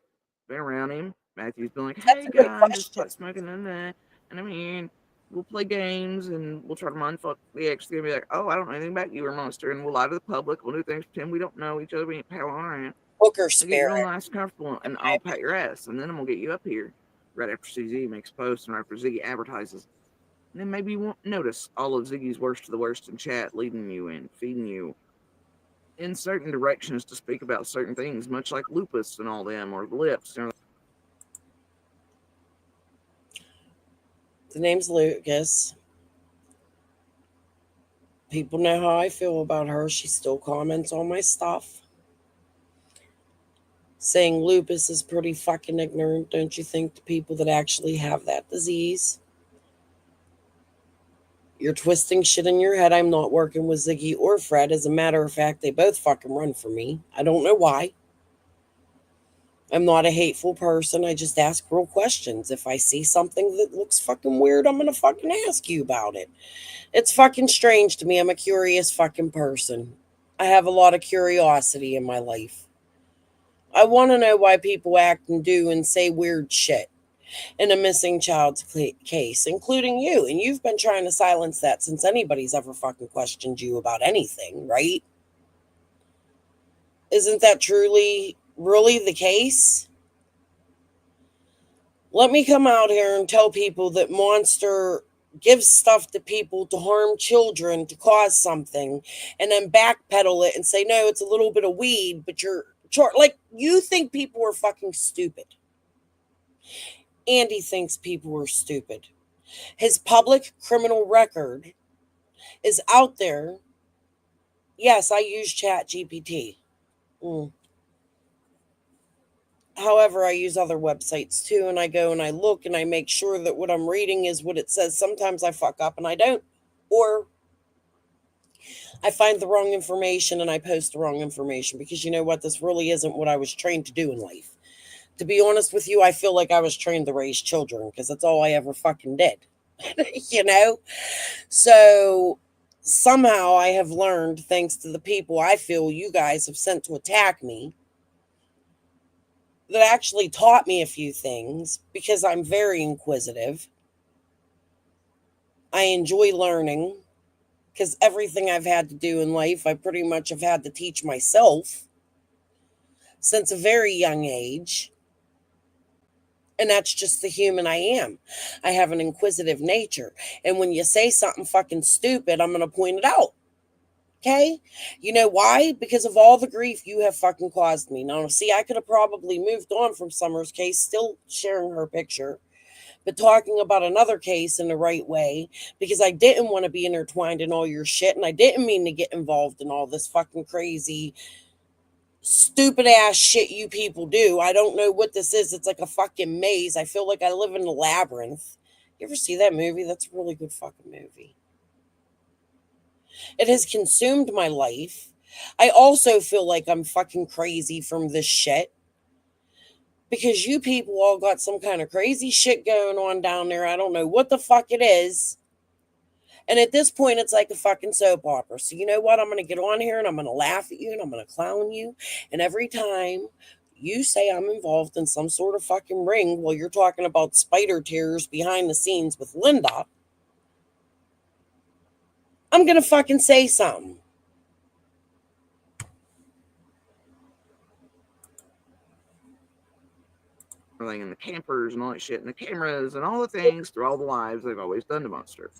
been around him. Matthew's been like, hey, guys, just quit smoking and that. And I mean, we'll play games and we'll try to mind fuck the ex. Gonna be like, oh, I don't know anything about you or Monster. And we'll lie to the public. We'll do things, pretend we don't know each other. We ain't palling around. Hooker So get real spirit. nice, comfortable, and I'll pat your ass. And then I'm going to get you up here right after CZ makes posts and right after Ziggy advertises. And then maybe you won't notice all of Ziggy's worst to the worst in chat, leading you and feeding you in certain directions to speak about certain things, much like lupus and all them, or lips. You know. The name's Lucas. People know how I feel about her. She still comments on my stuff, saying lupus is pretty fucking ignorant. Don't you think the people that actually have that disease? You're twisting shit in your head. I'm not working with Ziggy or Fred. As a matter of fact, they both fucking run for me. I don't know why. I'm not a hateful person. I just ask real questions. If I see something that looks fucking weird, I'm going to fucking ask you about it. It's fucking strange to me. I'm a curious fucking person. I have a lot of curiosity in my life. I want to know why people act and do and say weird shit in a missing child's case, including you. And you've been trying to silence that since anybody's ever fucking questioned you about anything, right? Isn't that really the case? Let me come out here and tell people that Monster gives stuff to people to harm children, to cause something, and then backpedal it and say, no, it's a little bit of weed, but you're like, you think people are fucking stupid. Andy thinks people are stupid. His public criminal record is out there. Yes, I use Chat GPT. However, I use other websites too, and I go and I look and I make sure that what I'm reading is what it says. Sometimes I fuck up and I don't. Or I find the wrong information and I post the wrong information because you know what? This really isn't what I was trained to do in life. To be honest with you, I feel like I was trained to raise children because that's all I ever fucking did. You know? So somehow I have learned, thanks to the people I feel you guys have sent to attack me, that actually taught me a few things because I'm very inquisitive. I enjoy learning because everything I've had to do in life, I pretty much have had to teach myself since a very young age. And that's just the human I am. I have an inquisitive nature. And when you say something fucking stupid, I'm going to point it out. Okay? You know why? Because of all the grief you have fucking caused me. Now, see, I could have probably moved on from Summer's case, still sharing her picture, but talking about another case in the right way because I didn't want to be intertwined in all your shit and I didn't mean to get involved in all this fucking crazy stupid ass shit you people do. I don't know what this is. It's like a fucking maze. I feel like I live in a labyrinth. You ever see that movie? That's a really good fucking movie. It has consumed my life. I also feel like I'm fucking crazy from this shit because you people all got some kind of crazy shit going on down there. I don't know what the fuck it is. And at this point, it's like a fucking soap opera. So you know what? I'm going to get on here and I'm going to laugh at you and I'm going to clown you. And every time you say I'm involved in some sort of fucking ring while you're talking about spider tears behind the scenes with Linda, I'm going to fucking say something. Everything and the campers and all that shit and the cameras and all the things through all the lives they've always done to Monster.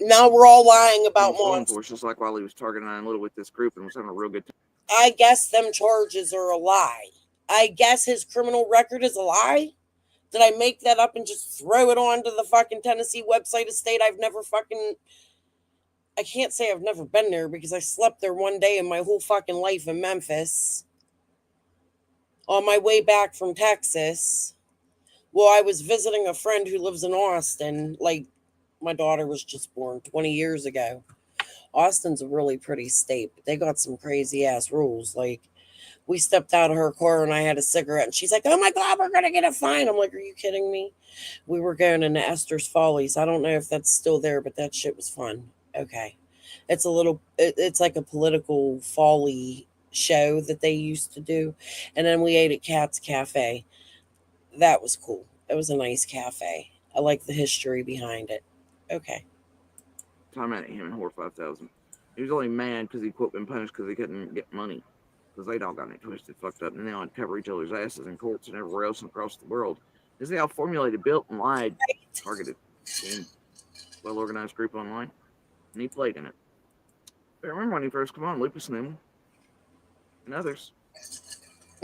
Now we're all lying about Monster. Just like while he was targeting 9 Little with this group and was having a real good time. I guess them charges are a lie. I guess his criminal record is a lie. Did I make that up and just throw it onto the fucking Tennessee website, a state I've never fucking... I can't say I've never been there because I slept there one day in my whole fucking life in Memphis. On my way back from Texas. Well, I was visiting a friend who lives in Austin. Like, my daughter was just born 20 years ago. Austin's a really pretty state, but they got some crazy ass rules. Like, we stepped out of her car and I had a cigarette and she's like, "Oh my God, we're going to get a fine." I'm like, "Are you kidding me?" We were going into Esther's Follies. I don't know if that's still there, but that shit was fun. Okay. It's like a political folly show that they used to do. And then we ate at Cat's Cafe. That was cool. It was a nice cafe. I like the history behind it. Okay. Time at him in Horror 5000. He was only mad because he quit been punished because he couldn't get money. Because they'd all gotten it twisted, fucked up, and they all had to cover each other's asses in courts and everywhere else across the world. Because they all formulated, built, and lied, targeted team, well organized group online, and he played in it. But I remember when he first came on, Lupus and him, and others.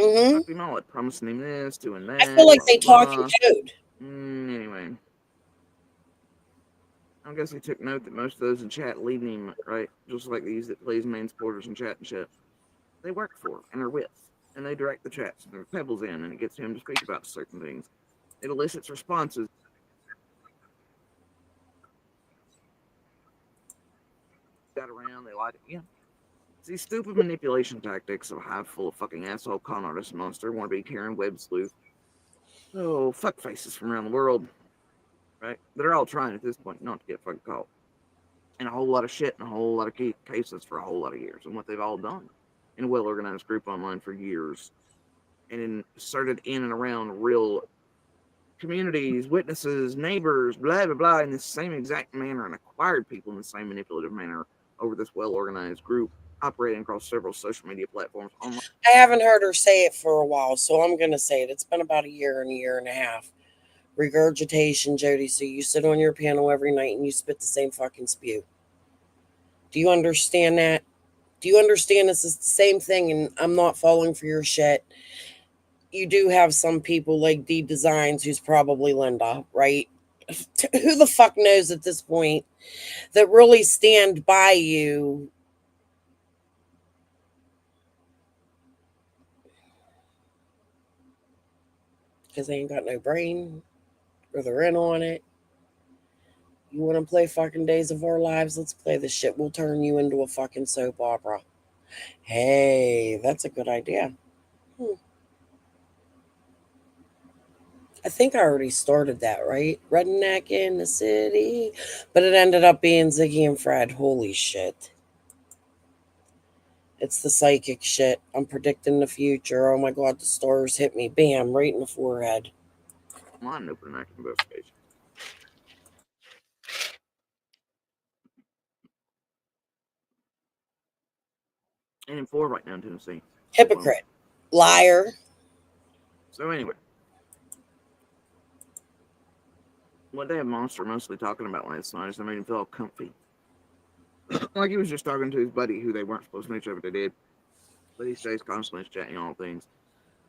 Mm-hmm. Fucked him all at promising him this, doing that. I feel like they talk in code. Anyway. I guess he took note that most of those in chat leading him, right? Just like these that plays main supporters in chat and shit. They work for and are with. And they direct the chats and their pebbles in, and it gets him to speak about certain things. It elicits responses. Got around, they lied. Yeah. It's these stupid manipulation tactics of a hive full of fucking asshole con artist monster, wannabe Karen Webb sleuth. Oh, fuck faces from around the world. Right? They're all trying at this point not to get fucking caught. And a whole lot of shit and a whole lot of cases for a whole lot of years. And what they've all done in a well-organized group online for years. And inserted in and around real communities, witnesses, neighbors, blah, blah, blah, in the same exact manner and acquired people in the same manipulative manner over this well-organized group operating across several social media platforms online. I haven't heard her say it for a while, so I'm going to say it. It's been about a year and a half. Regurgitation, Jody. So you sit on your panel every night and you spit the same fucking spew. Do you understand that? Do you understand this is the same thing and I'm not falling for your shit? You do have some people like D Designs, who's probably Linda, right? Who the fuck knows at this point, that really stand by you. Because they ain't got no brain or they're in on it. You want to play fucking Days of Our Lives? Let's play this shit. We'll turn you into a fucking soap opera. Hey, that's a good idea. I think I already started that, right? Redneck in the city. But it ended up being Ziggy and Fred. Holy shit. It's the psychic shit. I'm predicting the future. Oh my god, the stars hit me. Bam, right in the forehead. Come on, open an investigation. And in 4 right now in Tennessee. Hypocrite. Liar. So anyway. What they have Monster mostly talking about last night is they made him feel all comfy. Like he was just talking to his buddy who they weren't supposed to know each other, but they did. But he stays constantly chatting all things.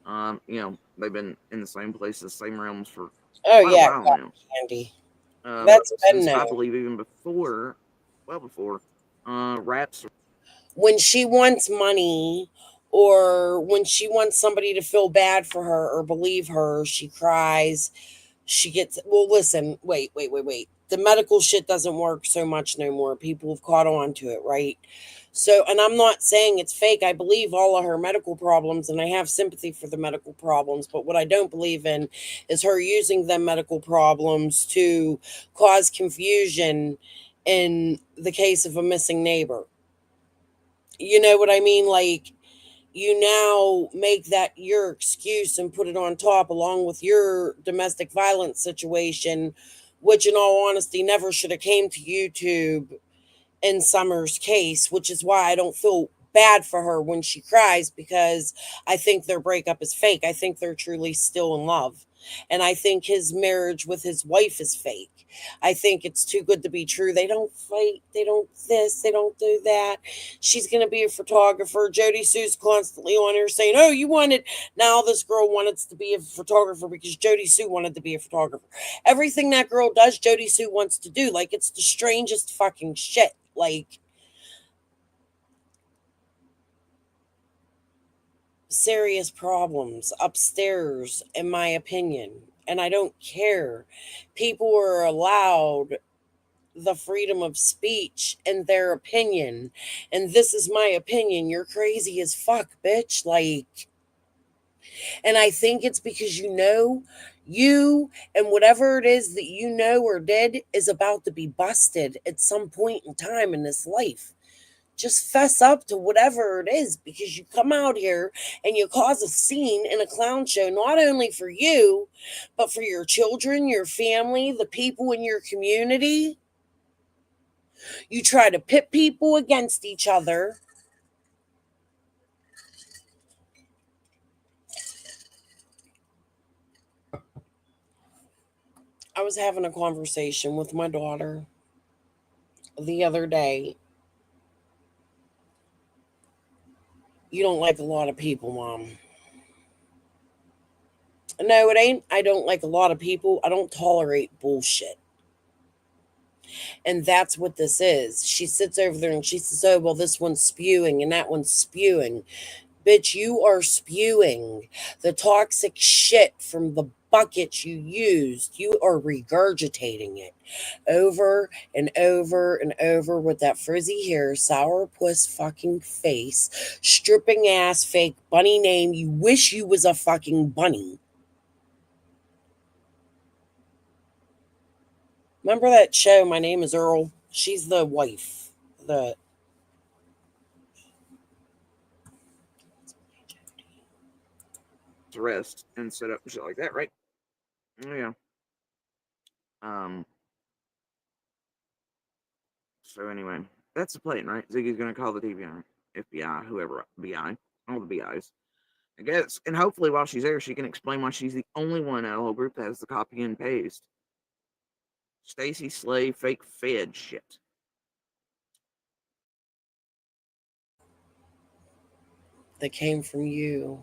They've been in the same places, same realms for quite a while now. Candy. That's since I believe even before, raps. When she wants money or when she wants somebody to feel bad for her or believe her, she cries. She gets, well, listen, wait. The medical shit doesn't work so much no more. People have caught on to it, right? So, and I'm not saying it's fake. I believe all of her medical problems and I have sympathy for the medical problems. But what I don't believe in is her using them medical problems to cause confusion in the case of a missing neighbor. You know what I mean? Like, you now make that your excuse and put it on top along with your domestic violence situation, which in all honesty never should have came to YouTube in Summer's case, which is why I don't feel bad for her when she cries, because I think their breakup is fake. I think they're truly still in love. And I think his marriage with his wife is fake. I think it's too good to be true. They don't fight. They don't this. They don't do that. She's going to be a photographer. Jody Sue's constantly on her saying, oh, you wanted. Now this girl wanted to be a photographer because Jody Sue wanted to be a photographer. Everything that girl does, Jody Sue wants to do. Like, it's the strangest fucking shit. Like, serious problems upstairs, in my opinion. And I don't care. People are allowed the freedom of speech and their opinion. And this is my opinion. You're crazy as fuck, bitch. Like, and I think it's because you and whatever it is that you know or did is about to be busted at some point in time in this life. Just fess up to whatever it is, because you come out here and you cause a scene in a clown show, not only for you, but for your children, your family, the people in your community. You try to pit people against each other. I was having a conversation with my daughter the other day. You don't like a lot of people, Mom. No, it ain't. I don't like a lot of people. I don't tolerate bullshit. And that's what this is. She sits over there and she says, oh, well, this one's spewing and that one's spewing. Bitch, you are spewing the toxic shit from the bucket you used. You are regurgitating it over and over and over with that frizzy hair, sourpuss fucking face, stripping ass fake bunny name. You wish you was a fucking bunny. Remember that show, My Name is Earl? She's the wife. The Rest and set up and shit like that, right? Yeah. So anyway, that's the plan, right? Ziggy's gonna call the FBI, whoever BI, all the BIs, I guess, and hopefully while she's there, she can explain why she's the only one out of the whole group that has the copy and paste. Stacy Slave fake Fed shit. that came from you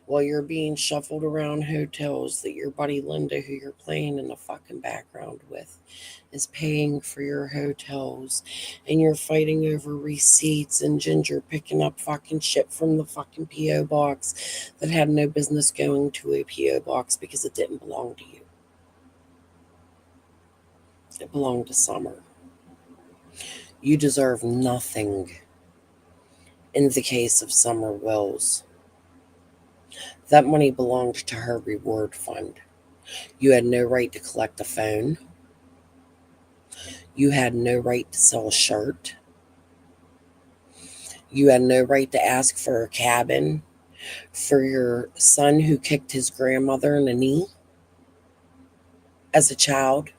while you're being shuffled around hotels that your buddy Linda, who you're playing in the fucking background with, is paying for your hotels, and you're fighting over receipts and Ginger picking up fucking shit from the fucking P.O. box that had no business going to a P.O. box because it didn't belong to you. It belonged to Summer. You deserve nothing in the case of Summer Wills. That money belonged to her reward fund. You had no right to collect a phone. You had no right to sell a shirt. You had no right to ask for a cabin for your son who kicked his grandmother in the knee as a child.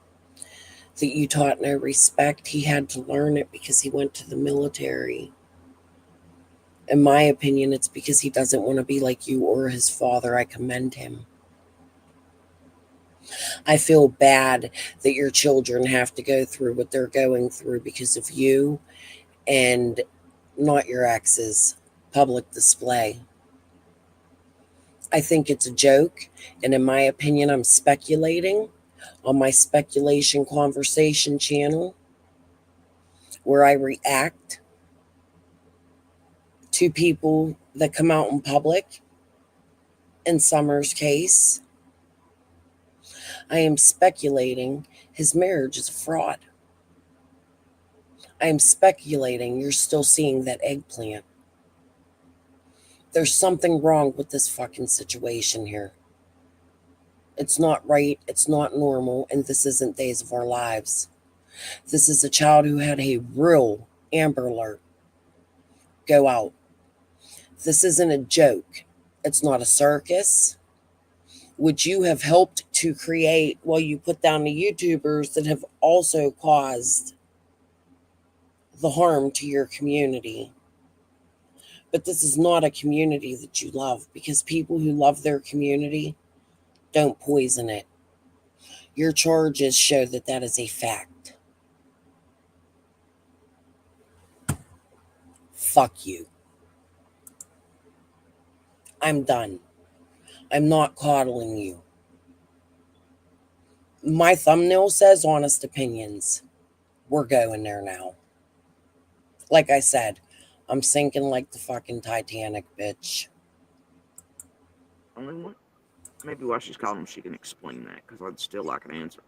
That you taught no respect. He had to learn it because he went to the military. In my opinion, it's because he doesn't want to be like you or his father. I commend him. I feel bad that your children have to go through what they're going through because of you and not your ex's public display. I think it's a joke, and in my opinion, I'm speculating on my speculation conversation channel where I react to people that come out in public. In Summer's case, I am speculating his marriage is a fraud. I am speculating you're still seeing that eggplant. There's something wrong with this fucking situation here. It's not right, it's not normal, and this isn't Days of Our Lives. This is a child who had a real Amber Alert go out. This isn't a joke. It's not a circus, which you have helped to create while you put down the YouTubers that have also caused the harm to your community. But this is not a community that you love, because people who love their community don't poison it. Your charges show that that is a fact. Fuck you. I'm done. I'm not coddling you. My thumbnail says honest opinions. We're going there now. Like I said, I'm sinking like the fucking Titanic, bitch. Only one. Maybe while she's calling him, she can explain that, because I'd still like an answer.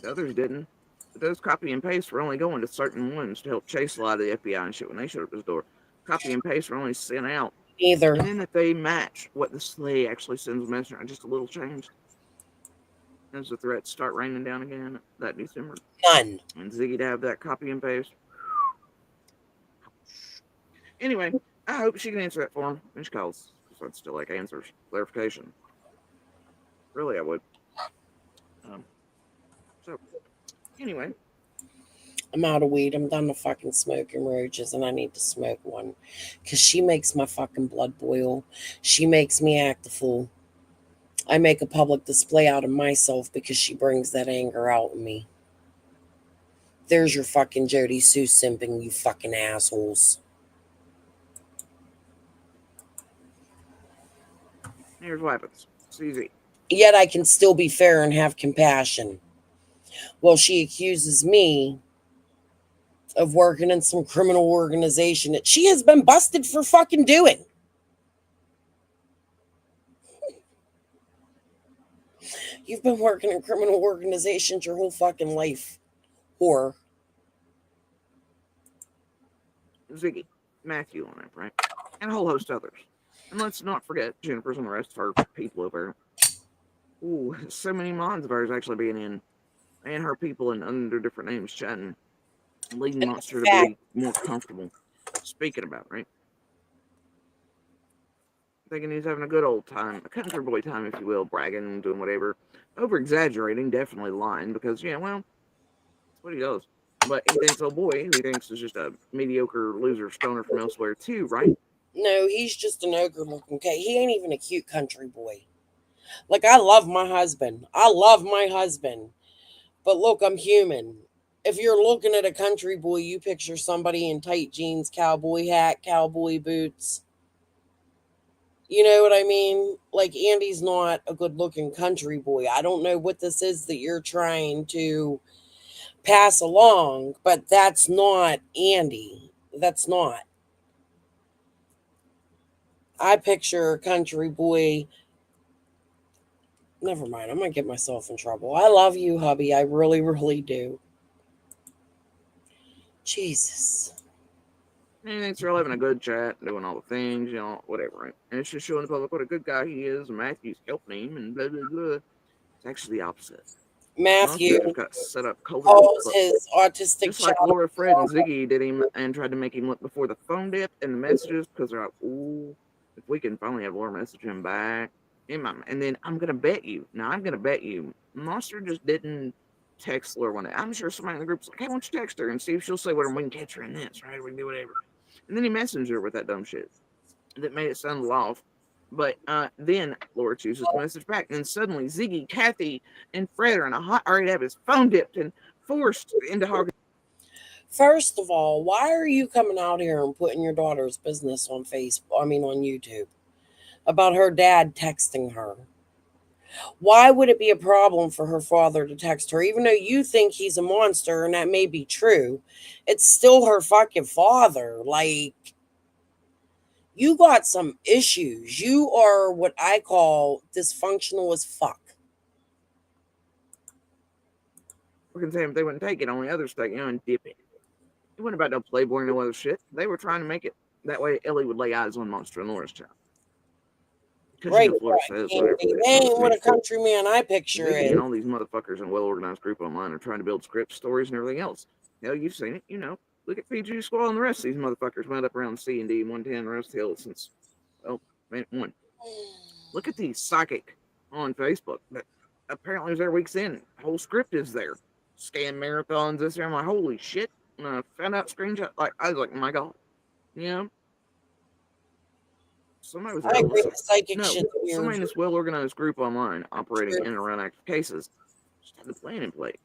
The others didn't. But those copy and paste were only going to certain ones to help chase a lot of the FBI and shit when they showed up at his door. Copy and paste were only sent out. Neither. And then if they match what the sleigh actually sends a messenger, just a little change. As the threats start raining down again that December. None. And Ziggy to have that copy and paste. Anyway, I hope she can answer that for him when she calls. Because I'd still like answers, clarification. Really, I would. So, anyway. I'm out of weed. I'm done with fucking smoking roaches, and I need to smoke one. Because she makes my fucking blood boil. She makes me act a fool. I make a public display out of myself because she brings that anger out in me. There's your fucking Jody Sue simping, you fucking assholes. Here's what happens. It's easy. Yet I can still be fair and have compassion. Well, she accuses me of working in some criminal organization that she has been busted for fucking doing. You've been working in criminal organizations your whole fucking life, whore. Ziggy, Matthew on it, right? And a whole host of others. And let's not forget Jennifer's and the rest of her people over there. Ooh, so many mods of ours actually being in. And her people and under different names chatting. Leading Monster to be more comfortable speaking about, right? Thinking he's having a good old time, a country boy time, if you will, bragging, doing whatever. Over exaggerating, definitely lying, because, yeah, well, that's what he does. But he thinks, oh boy, who he thinks is just a mediocre loser stoner from elsewhere, too, right? No, he's just an ogre looking cat. He ain't even a cute country boy. Like, I love my husband. But look, I'm human. If you're looking at a country boy, you picture somebody in tight jeans, cowboy hat, cowboy boots. You know what I mean? Like, Andy's not a good looking country boy. I don't know what this is that you're trying to pass along, but that's not Andy. That's not. I picture a country boy Never mind. I'm going to get myself in trouble. I love you, hubby. I really, really do. Jesus. And thanks for having a good chat, doing all the things, whatever. Right? And it's just showing the public what a good guy he is, and Matthew's helping him, and blah, blah, blah. It's actually the opposite. Monster Matthew just got set up cold. calls his autistic just like child. Laura, Fred, and Ziggy did him and tried to make him look before the phone dip and the messages because they're like, ooh, if we can finally have Laura message him back. And then I'm going to bet you, Monster just didn't text Laura one day. I'm sure somebody in the group's like, hey, why don't you text her and see if she'll say whatever, we can catch her in this, right? We can do whatever. And then he messaged her with that dumb shit that made it sound off. But then Laura chooses to message back, and then suddenly Ziggy, Kathy, and Fred are in a hot hurry to have his phone dipped and forced into hogging. First of all, why are you coming out here and putting your daughter's business on Facebook? I mean, on YouTube, about her dad texting her? Why would it be a problem for her father to text her, even though you think he's a monster, and that may be true? It's still her fucking father. Like, you got some issues. You are what I call dysfunctional as fuck. We can say if they wouldn't take it, only others take it, and dip it. It wasn't about no Playboy and no other shit. They were trying to make it that way Ellie would lay eyes on Monster and Laura's child. Right, Laura says whatever. ain't what a countryman I picture Ziggy is. and all these motherfuckers in a well-organized group online are trying to build scripts, stories, and everything else. Hell, you've seen it, Look at PG Squall and the rest of these motherfuckers wound up around C&D 110 Rust Hill since, one. Look at the psychic on Facebook that apparently was there weeks in. The whole script is there. Scan marathons, this year. I'm like, holy shit. And I found out screenshot. I was like, my God. Somebody was I agree with psychic shit. Somebody in this well-organized group online operating in and around active cases just had the plan in place.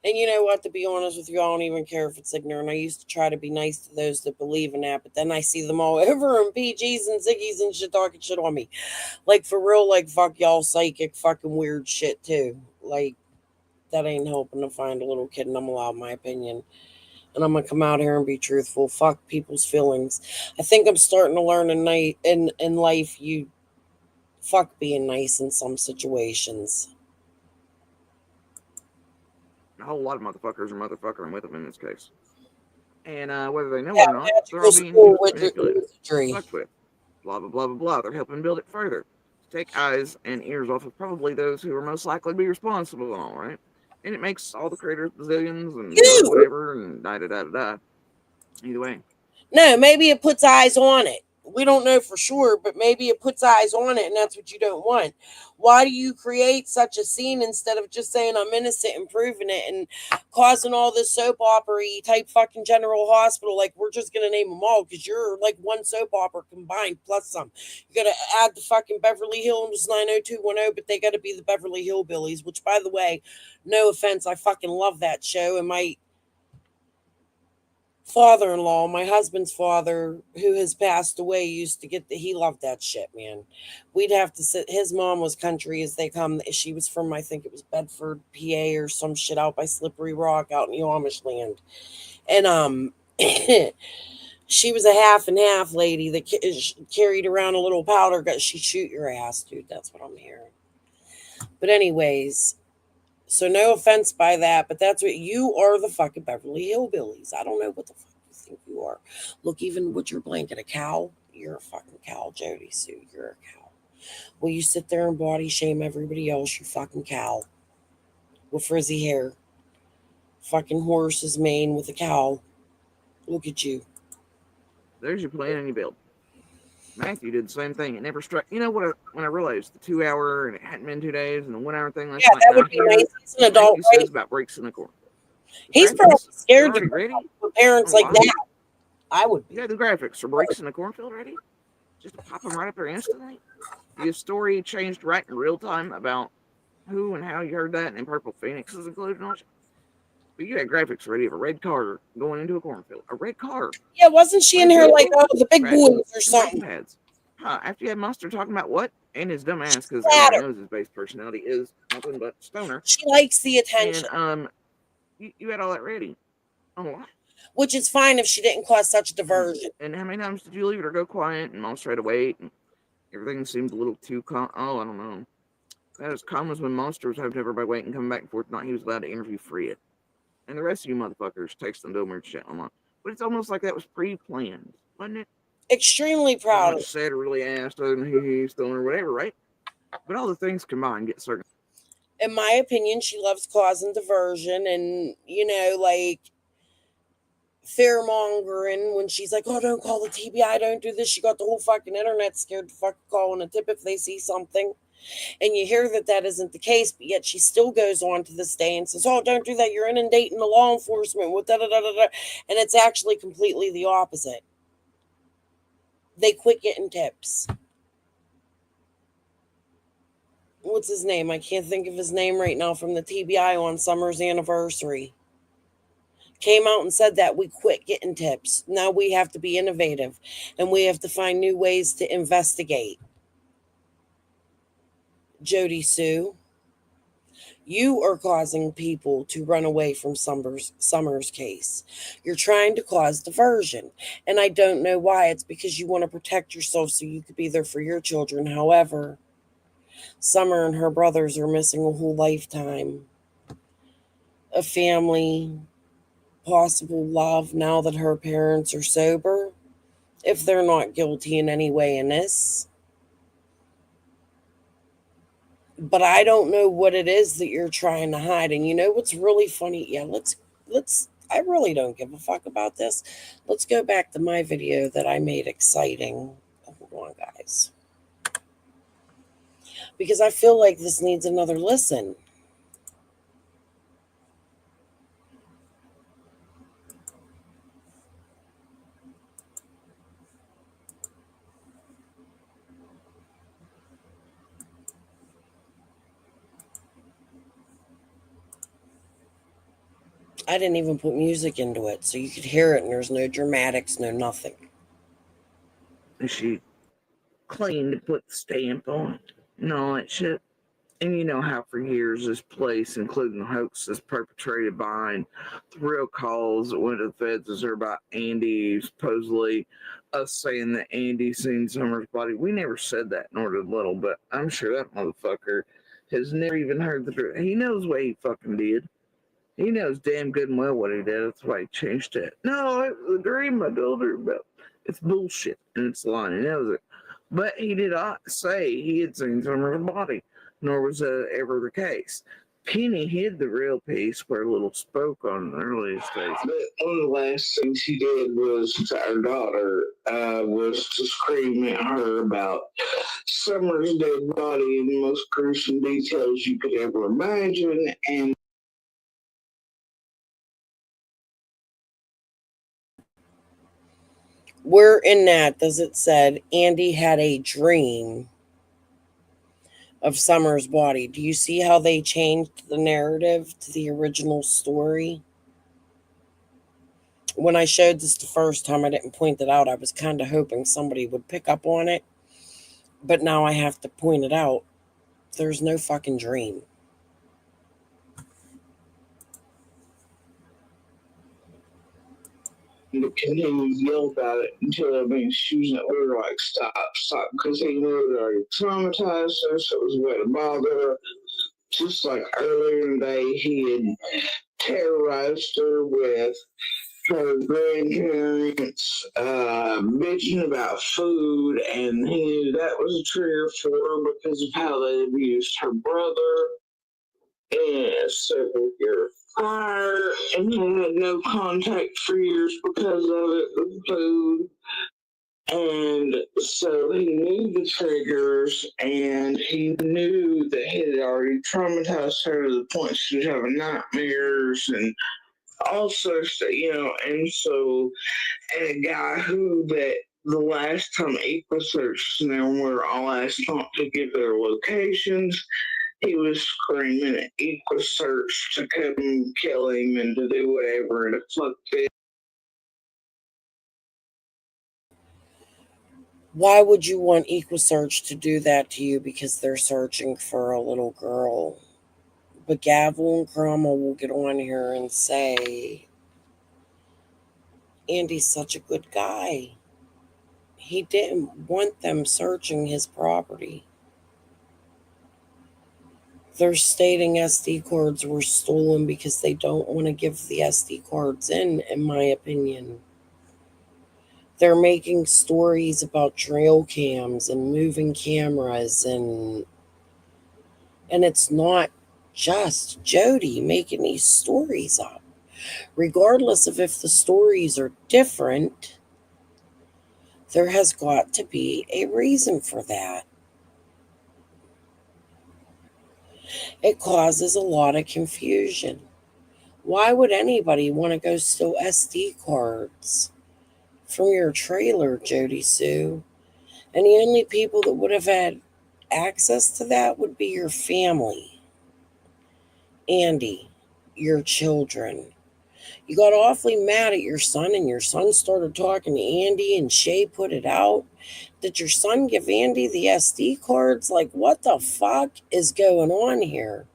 And you know what, to be honest with you, I don't even care if it's ignorant. I used to try to be nice to those that believe in that, but then I see them all over in PGs and Ziggies and shit talking shit on me. Like, for real, like, fuck y'all psychic fucking weird shit, too. Like, that ain't helping to find a little kid, and I'm allowed my opinion. And I'm going to come out here and be truthful. Fuck people's feelings. I think I'm starting to learn in life, you fuck being nice in some situations. A whole lot of motherfuckers are motherfuckering with them in this case. And whether they know or not, they're all being manipulated, fucked with. Blah, blah, blah, blah, blah. They're helping build it further. Take eyes and ears off of probably those who are most likely to be responsible and all, right? And it makes all the creators bazillions and whatever and da-da-da-da-da. Either way. No, maybe it puts eyes on it. We don't know for sure, but maybe it puts eyes on it, and that's what you don't want. Why do you create such a scene instead of just saying I'm innocent and proving it and causing all this soap opera-y type fucking General Hospital? Like, we're just going to name them all because you're like one soap opera combined plus some. You got to add the fucking Beverly Hills 90210, but they got to be the Beverly Hillbillies, which, by the way, no offense, I fucking love that show. And my father-in-law, my husband's father, who has passed away, used to he loved that shit, man. We'd have to sit, his mom was country as they come. She was from, I think it was Bedford, PA or some shit out by Slippery Rock out in the Amish land. And she was a half and half lady that carried around a little powder gun. She'd shoot your ass, dude. That's what I'm hearing. But anyways, so no offense by that, but that's what you are, the fucking Beverly Hillbillies. I don't know what the fuck you think you are. Look, even with your blanket, a cow, you're a fucking cow, Jody Sue. You're a cow. Will you sit there and body shame everybody else, you fucking cow? With frizzy hair. Fucking horse's mane with a cow. Look at you. There's your plan and your build. Matthew did the same thing. It never struck. You know what? When I realized the 2 hour and it hadn't been 2 days and the 1 hour thing last night. That would be nice. He's an adult, right? Says about breaks in the corner. He's probably scared to ready with parents like that. I would be. Yeah, the graphics are breaks in the cornfield ready. Just pop them right up there instantly. Your story changed right in real time about who and how you heard that, and Purple Phoenix is included on it. But you had graphics ready of a red car going into a cornfield. A red car. Yeah, wasn't she in here like, oh, the big boys or something? After you had Monster talking about what? And his dumb ass, because everyone knows his base personality is nothing but stoner. She likes the attention. And you had all that ready. Oh, which is fine if she didn't cause such diversion. And how many times did you leave her to go quiet and Monster had to wait? And everything seemed a little too I don't know. as common as when monsters have to everybody wait and come back and forth. Not he was allowed to interview Fred. And the rest of you motherfuckers text them to him or shit online. But it's almost like that was pre-planned, wasn't it? Extremely proud of. Said or really asked, and he's still or whatever, right? But all the things combined get certain. In my opinion, she loves causing diversion and, like fear mongering when she's like, oh, don't call the TBI, don't do this. She got the whole fucking internet scared to fucking call in a tip if they see something. And you hear that isn't the case, but yet she still goes on to this day and says, oh, don't do that. You're inundating the law enforcement with da-da-da-da-da. And it's actually completely the opposite. They quit getting tips. What's his name? I can't think of his name right now from the TBI on Summer's anniversary. Came out and said that we quit getting tips. Now we have to be innovative and we have to find new ways to investigate. Jody Sue, you are causing people to run away from Summer's case. You're trying to cause diversion. And I don't know why. It's because you want to protect yourself so you could be there for your children. However, Summer and her brothers are missing a whole lifetime of family, possible love now that her parents are sober, if they're not guilty in any way in this. But I don't know what it is that you're trying to hide. And you know what's really funny? Yeah, let's I really don't give a fuck about this. Let's go back to my video that I made exciting. Hold on, guys. Because I feel like this needs another listen. I didn't even put music into it, so you could hear it, and there's no dramatics, no nothing. And she claimed to put the stamp on it and all that shit. And you know how for years this place, including hoaxes perpetrated by thrill calls that went to the feds, is there about Andy supposedly us saying that Andy seen Summer's body. We never said that, nor did Little, but I'm sure that motherfucker has never even heard the truth. He knows what he fucking did. He knows damn good and well what he did. That's why he changed it. No, it was a dream I told her about. It's bullshit, and it's lying. He knows it. But he did not say he had seen Summer's body, nor was that ever the case. Penny hid the real piece where Little spoke on the earliest days. But one of the last things he did was to our daughter, was to scream at her about Summer's dead body in the most gruesome details you could ever imagine. And Where in that does it said Andy had a dream of Summer's body? Do you see how they changed the narrative to the original story? When I showed this the first time, I didn't point it out. I was kind of hoping somebody would pick up on it. But now I have to point it out. There's no fucking dream. to continue to yell about it until she was we were like, stop, because he knew it already traumatized her, so it was a way to bother her. Just like earlier in the day, he had terrorized her with her grandparents bitching about food, and he knew that was a trigger for her because of how they abused her brother and several years prior, and he had no contact for years because of it with food. And so he knew the triggers, and he knew that he had already traumatized her to the point she was having nightmares and all sorts of, and so, and a guy who that the last time Equal searched them were all asked not to give their locations, he was screaming at Equal Search to come and kill him and to do whatever and to fuck this. Why would you want EqualSearch to do that to you? Because they're searching for a little girl. But Gavel and Cromwell will get on here and say, Andy's such a good guy. He didn't want them searching his property. They're stating SD cards were stolen because they don't want to give the SD cards in my opinion. They're making stories about trail cams and moving cameras, and it's not just Jody making these stories up. Regardless of if the stories are different, there has got to be a reason for that. It causes a lot of confusion. Why would anybody want to go steal SD cards from your trailer, Jody Sue? And the only people that would have had access to that would be your family, Andy, your children. You got awfully mad at your son, and your son started talking to Andy, and Shay put it out. Did your son give Andy the SD cards? Like, what the fuck is going on here?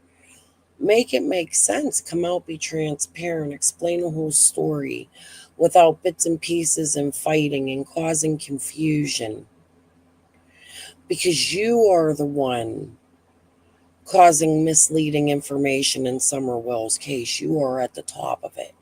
Make it make sense. Come out, be transparent, explain the whole story without bits and pieces and fighting and causing confusion. Because you are the one causing misleading information in Summer Wells' case. You are at the top of it.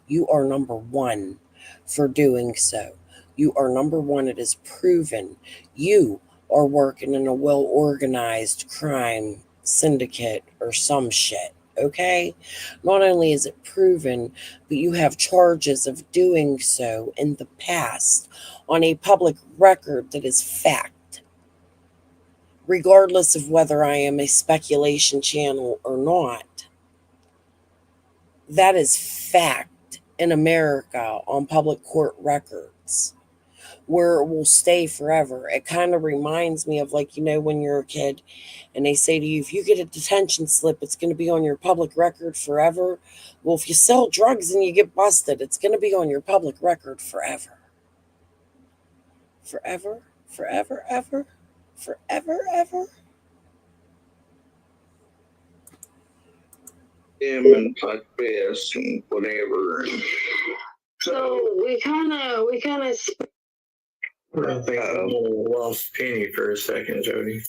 You are number one for doing so. You are number one. It is proven. You are working in a well-organized crime syndicate or some shit, okay? Not only is it proven, but you have charges of doing so in the past on a public record that is fact. Regardless of whether I am a speculation channel or not, that is fact in America on public court records, where it will stay forever. It kind of reminds me of, like, when you're a kid and they say to you, if you get a detention slip, it's going to be on your public record forever. Well, if you sell drugs and you get busted, it's going to be on your public record forever. Forever, forever, ever, forever, ever. Them and podcast and whatever. So we kind of I think I lost Penny for a second, Jody.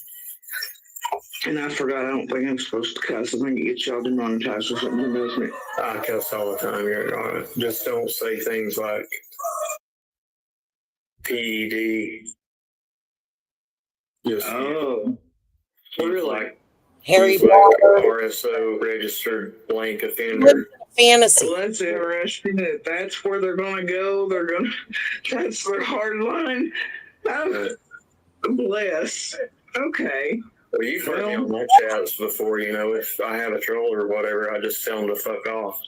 And I forgot, I don't think I'm supposed to cuss. I think it gets y'all demonetized or something, doesn't it? I cuss all the time. You're on it. Just don't say things like PED. Just Really? like Harry like Potter, RSO, registered blank offender. fantasy. Well, that's interesting that that's where they're going to go. That's their hard line. Bless. Okay. Well, you've heard me on my chats before, if I have a troll or whatever, I just tell them to fuck off,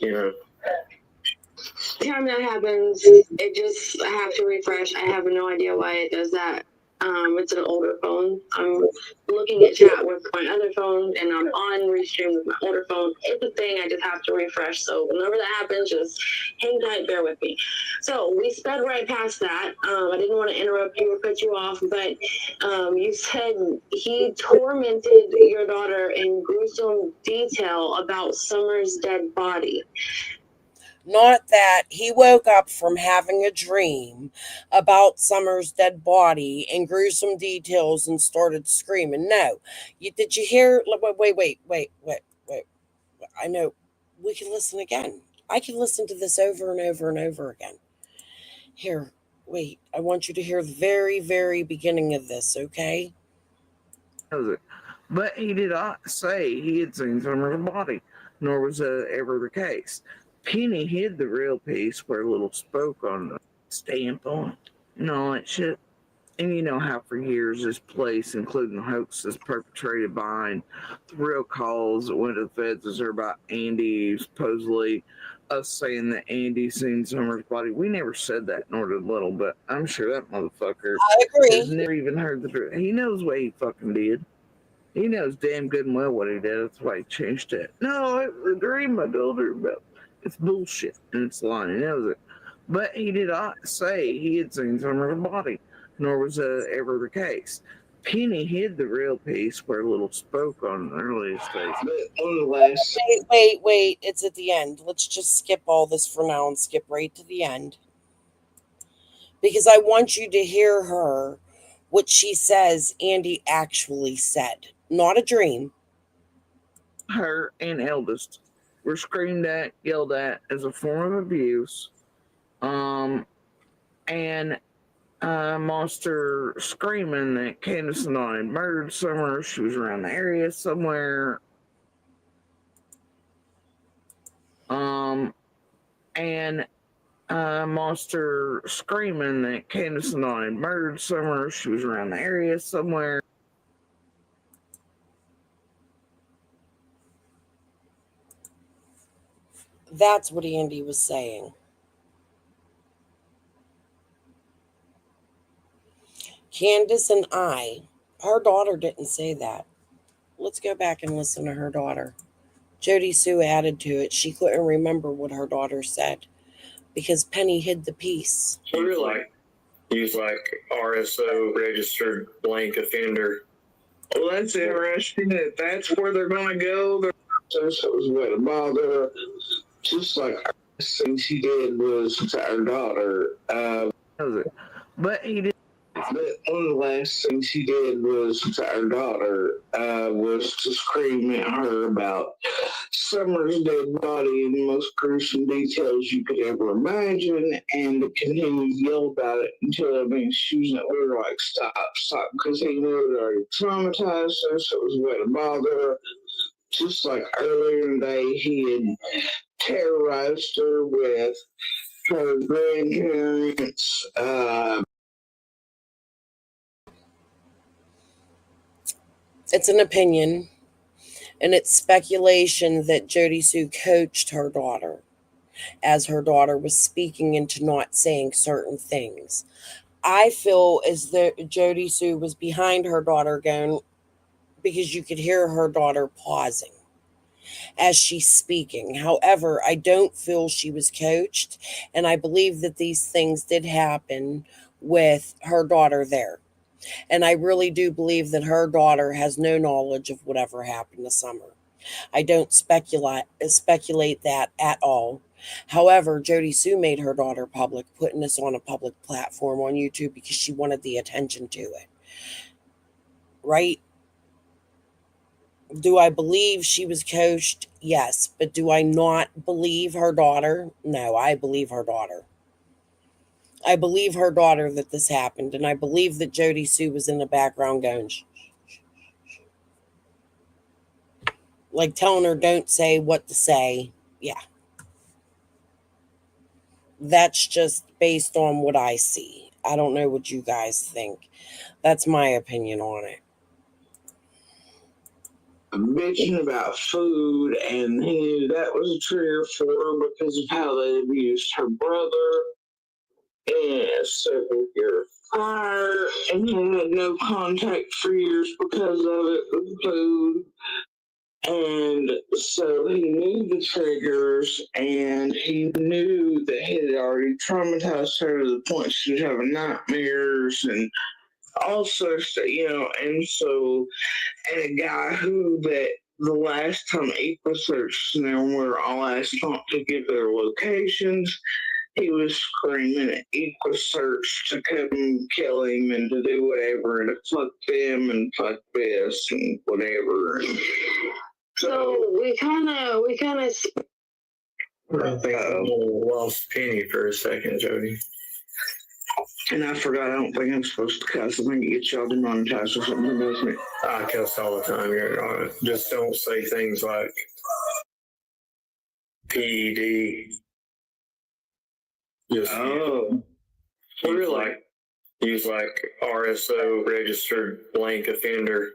time that happens, it just, I have to refresh. I have no idea why it does that. It's an older phone. I'm looking at chat with my other phone, and I'm on Restream with my older phone. It's a thing. I just have to refresh. So whenever that happens, just hang tight, bear with me. So we sped right past that. I didn't want to interrupt you or cut you off, but you said he tormented your daughter in gruesome detail about Summer's dead body. Not that he woke up from having a dream about Summer's dead body in gruesome details and started screaming. No. Did you hear? Wait. I know. We can listen again. I can listen to this over and over and over again. Here, wait. I want you to hear the very, very beginning of this, okay? But he did not say he had seen Summer's body, nor was that ever the case. Penny hid the real piece where a little spoke on the stamp on it and all that shit. And you know how for years this place, including hoaxes perpetrated behind the real calls that went to the feds, is there about Andy, supposedly us saying that Andy seen Summer's body. We never said that, nor did Little, but I'm sure that motherfucker I has agree. never even heard the truth. He knows what he fucking did. He knows damn good and well what he did. That's why he changed it. No, it was a dream I told her about. It's bullshit, and it's lying. He knows it. But he did not say he had seen Summer's body, nor was that ever the case. Penny hid the real piece where Little spoke on the earliest days. But on the last, Wait. It's at the end. Let's just skip all this for now and skip right to the end. Because I want you to hear her, what she says Andy actually said. Not a dream. her and eldest were screamed at, yelled at as a form of abuse. And monster screaming that Candace and I murdered Summer. She was around the area somewhere. And monster screaming that Candace and I murdered Summer. She was around the area somewhere. That's what Andy was saying. Candace and I, her daughter didn't say that. Let's go back and listen to her daughter. Jody Sue added to it. She couldn't remember what her daughter said because Penny hid the piece. He's like RSO, registered blank offender. Well, that's interesting that that's where they're going to go. So it was what about her. Just like the thing she did was to her daughter. But he did. But one of the last things he did was to our daughter was to scream at her about Summer's dead body in the most gruesome details you could ever imagine, and to continue to yell about it until she was we were like, stop, because he knew it already traumatized her, so it was going to bother her. Just like earlier in the day, he had terrorized her with her grandparents. It's an opinion, and it's speculation that Jody Sue coached her daughter as her daughter was speaking into not saying certain things. I feel as though Jody Sue was behind her daughter going, because you could hear her daughter pausing as she's speaking. However, I don't feel she was coached, and I believe that these things did happen with her daughter there. And I really do believe that her daughter has no knowledge of whatever happened to Summer. I don't speculate that at all. However, Jody Sue made her daughter public, putting this on a public platform on YouTube because she wanted the attention to it. Right? Do I believe she was coached? Yes. But do I not believe her daughter? No, I believe her daughter. I believe her daughter that this happened, and I believe that Jody Sue was in the background going, shh, shh, shh, like telling her don't say what to say. Yeah. That's just based on what I see. I don't know what you guys think. That's my opinion on it. Bitching about food, and he knew that was a trigger for her because of how they abused her brother. And so you're fired, and he had no contact for years because of it with food. And so he knew the triggers, and he knew that he had already traumatized her to the point she was having nightmares and all sorts of, and so, and a guy who that the last time Equal Search and them were all asked not to give their locations, he was screaming at Equal Search to come and kill him and to do whatever and to fuck them and fuck this and whatever. And so we kind of. I think I lost Penny for a second, Jody. And I forgot, I don't think I'm supposed to cuss. I think it gets y'all demonetized or something, doesn't it? I cuss all the time. Just don't say things like PED. Just use like RSO, registered blank offender.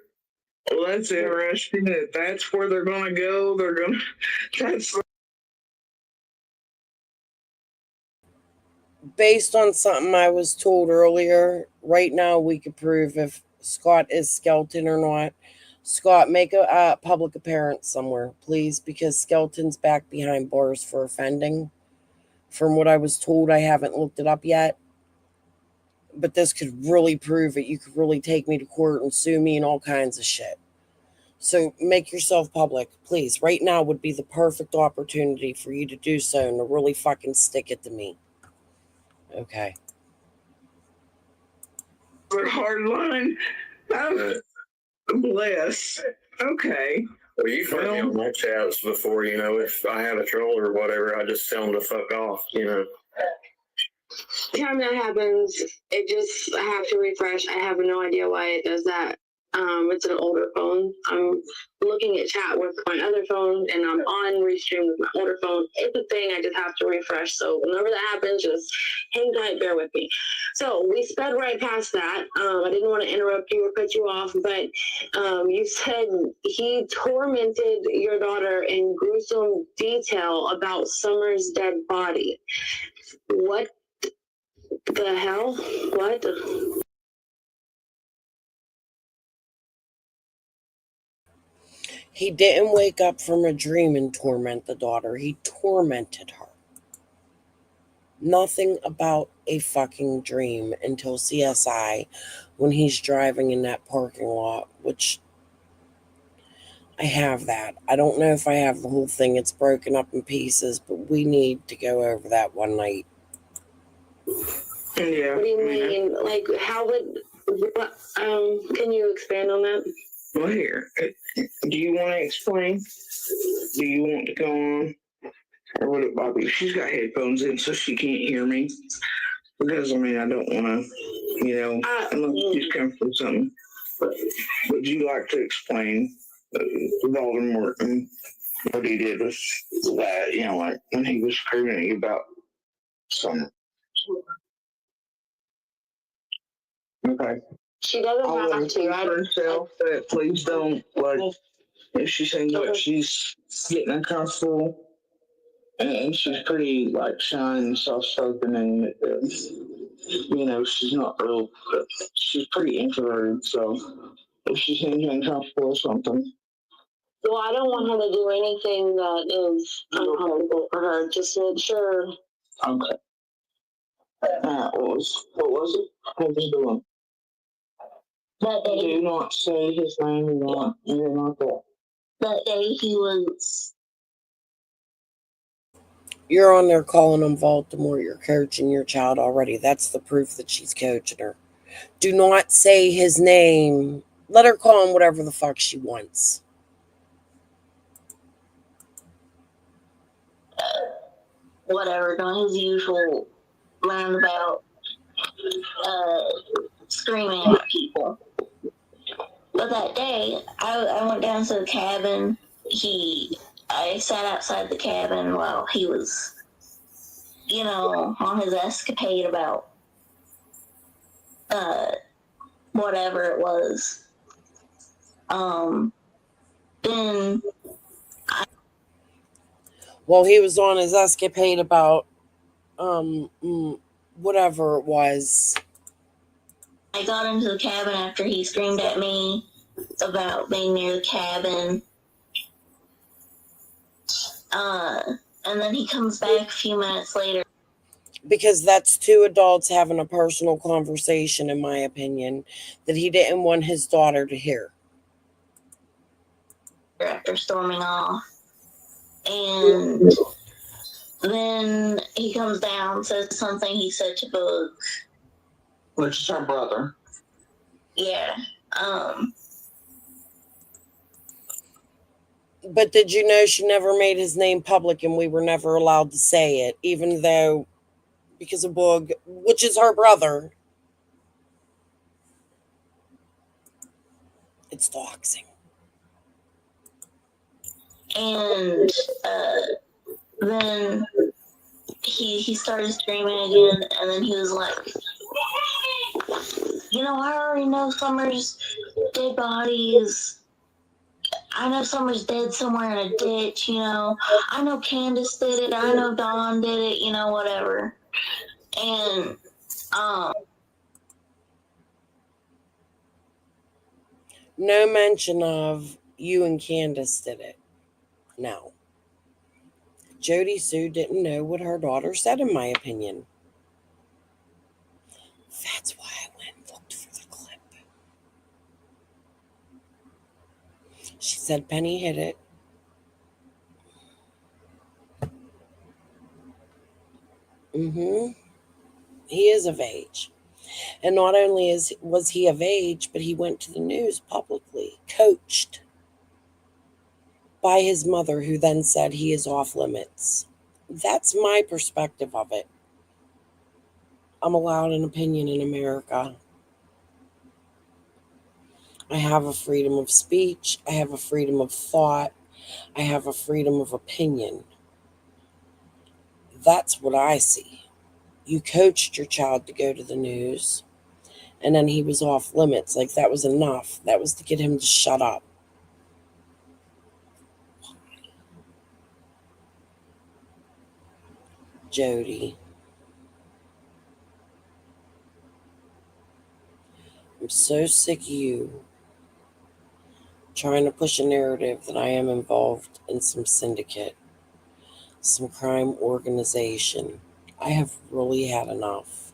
Well, that's interesting that that's where they're going to go. That's Based on something I was told earlier, right now we could prove if Scott is Skeleton or not. Scott, make a public appearance somewhere, please, because Skeleton's back behind bars for offending. From what I was told, I haven't looked it up yet. But this could really prove it. You could really take me to court and sue me and all kinds of shit. So make yourself public, please. Right now would be the perfect opportunity for you to do so and to really fucking stick it to me. Okay. a hard line. Bless. Okay. Well, you've heard me on my chats before, if I have a troll or whatever, I just tell them to fuck off, Time that happens, I have to refresh. I have no idea why it does that. It's an older phone. I'm looking at chat with my other phone, and I'm on Restream with my older phone. It's a thing. I just have to refresh. So whenever that happens, just hang tight, bear with me. So we sped right past that. I didn't want to interrupt you or cut you off, but you said he tormented your daughter in gruesome detail about Summer's dead body. What the hell? What? He didn't wake up from a dream and torment the daughter. He tormented her. Nothing about a fucking dream until CSI when he's driving in that parking lot, which I have that. I don't know if I have the whole thing. It's broken up in pieces, but we need to go over that one night. Yeah. What do you mean? Like, how would, can you expand on that? Well, here. Do you want to explain? Do you want to go on? Or would it bother you? She's got headphones in, so she can't hear me. Because, I don't want to, unless she's comfortable with something. But would you like to explain Voldemort and what he did with that, like when he was screaming at you about something? Okay. She doesn't have to, right? Herself, that please don't, like, if she seems like she's getting uncomfortable, and she's pretty, like, shy and soft-spoken, and, she's not real, she's pretty introverted, so if she seems uncomfortable or something. Well, I don't want her to do anything that is uncomfortable for her. Just make sure. Okay. What was it? What was he doing? That day, Do not say his name or anything like that. that day he was. You're on there calling him Baltimore. You're coaching your child already. That's the proof that she's coaching her. Do not say his name. Let her call him whatever the fuck she wants. Whatever, doing his usual roundabout, screaming at people. But that day, I went down to the cabin. I sat outside the cabin while he was, on his escapade about, whatever it was. Then Well, he was on his escapade about whatever it was. I got into the cabin after he screamed at me about being near the cabin. And then he comes back a few minutes later. Because that's two adults having a personal conversation, in my opinion, that he didn't want his daughter to hear. After storming off. And then he comes down, says something he said to Boog. Which is her brother. Yeah. But did you know she never made his name public and we were never allowed to say it, even though, because of Boog, which is her brother, it's doxing. And then he started screaming again, and then he was like, I already know Summer's dead bodies. I know Summer's dead somewhere in a ditch, I know Candace did it. I know Dawn did it, whatever. And, no mention of you and Candace did it. No. Jody Sue didn't know what her daughter said, in my opinion. That's why I went and looked for the clip. She said Penny hid it. He is of age. And not only was he of age, but he went to the news publicly, coached. by his mother, who then said he is off limits. That's my perspective of it. I'm allowed an opinion in America. I have a freedom of speech. I have a freedom of thought. I have a freedom of opinion. That's what I see. You coached your child to go to the news, and then he was off limits. Like, that was enough. That was to get him to shut up. Jody. I'm so sick of you trying to push a narrative that I am involved in some syndicate, some crime organization. I have really had enough.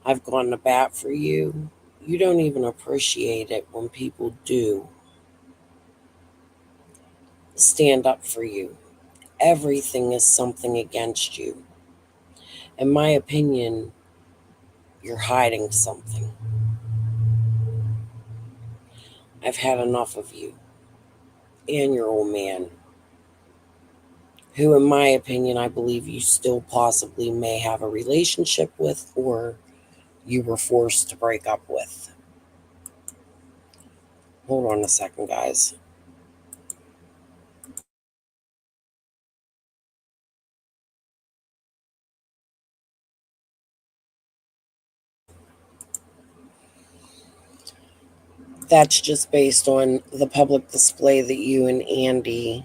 I've gone to bat for you. You don't even appreciate it when people do stand up for you. Everything is something against you. In my opinion, you're hiding something. I've had enough of you and your old man, who, in my opinion, I believe you still possibly may have a relationship with, or you were forced to break up with. Hold on a second, guys. That's just based on the public display that you and Andy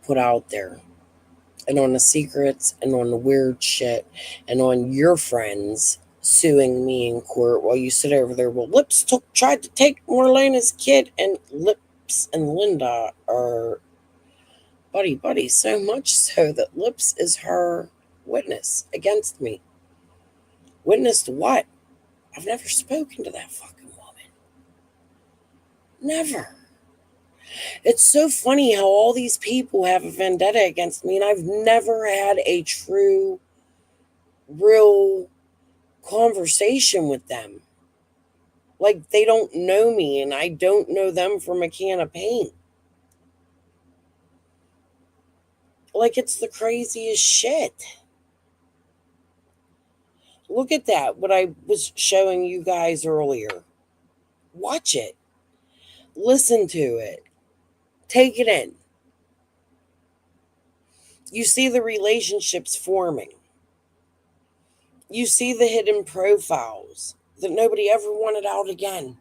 put out there, and on the secrets, and on the weird shit, and on your friends suing me in court while you sit over there. Well, Lips tried to take Marlena's kid, and Lips and Linda are buddy, so much so that Lips is her witness against me. Witness to what? I've never spoken to that fucking woman. Never. It's so funny how all these people have a vendetta against me, and I've never had a true, real conversation with them. Like, they don't know me, and I don't know them from a can of paint. Like, it's the craziest shit. Look at that, what I was showing you guys earlier. Watch it. Listen to it. Take it in. You see the relationships forming. You see the hidden profiles that nobody ever wanted out again.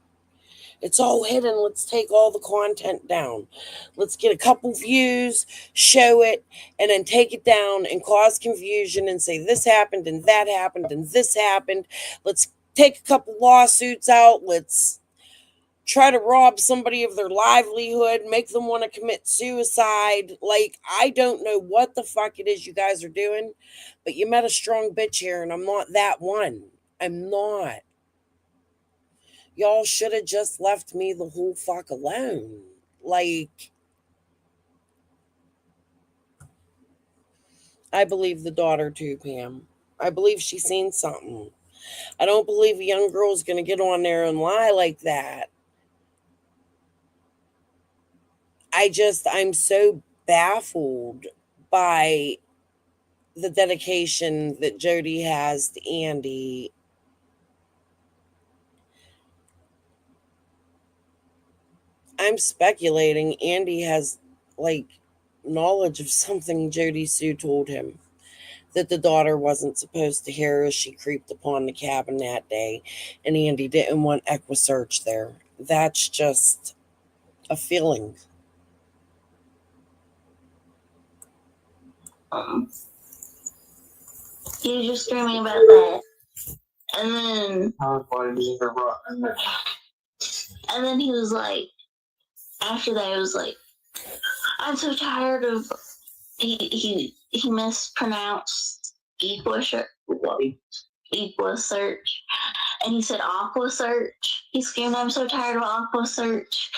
It's all hidden. Let's take all the content down. Let's get a couple views, show it, and then take it down and cause confusion and say this happened and that happened and this happened. Let's take a couple lawsuits out. Let's try to rob somebody of their livelihood, make them want to commit suicide. Like, I don't know what the fuck it is you guys are doing, but you met a strong bitch here, and I'm not that one. I'm not. Y'all should have just left me the whole fuck alone. Like, I believe the daughter too, Pam. I believe she's seen something. I don't believe a young girl's going to get on there and lie like that. I'm so baffled by the dedication that Jody has to Andy. I'm speculating Andy has, like, knowledge of something Jody Sue told him that the daughter wasn't supposed to hear as she creeped upon the cabin that day, and Andy didn't want Equisearch there. That's just a feeling. He was just screaming about that. And then he was like, after that, it was like, I'm so tired of, he mispronounced Equisearch, and he said Aquasearch. He screamed, I'm so tired of Aquasearch,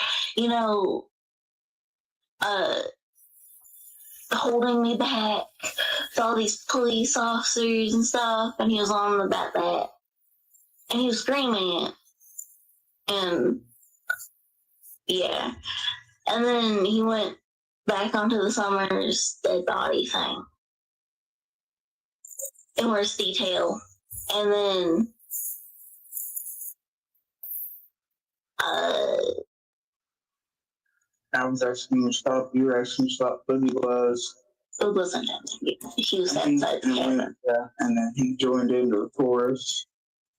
holding me back with all these police officers and stuff, and he was on about that. And he was screaming it. And yeah. And then he went back onto the Summers dead body thing in worse detail. And then I was asking him to stop. You were asking him to stop, but he was. it wasn't him. He was outside the camera. Yeah, and then he joined into the chorus.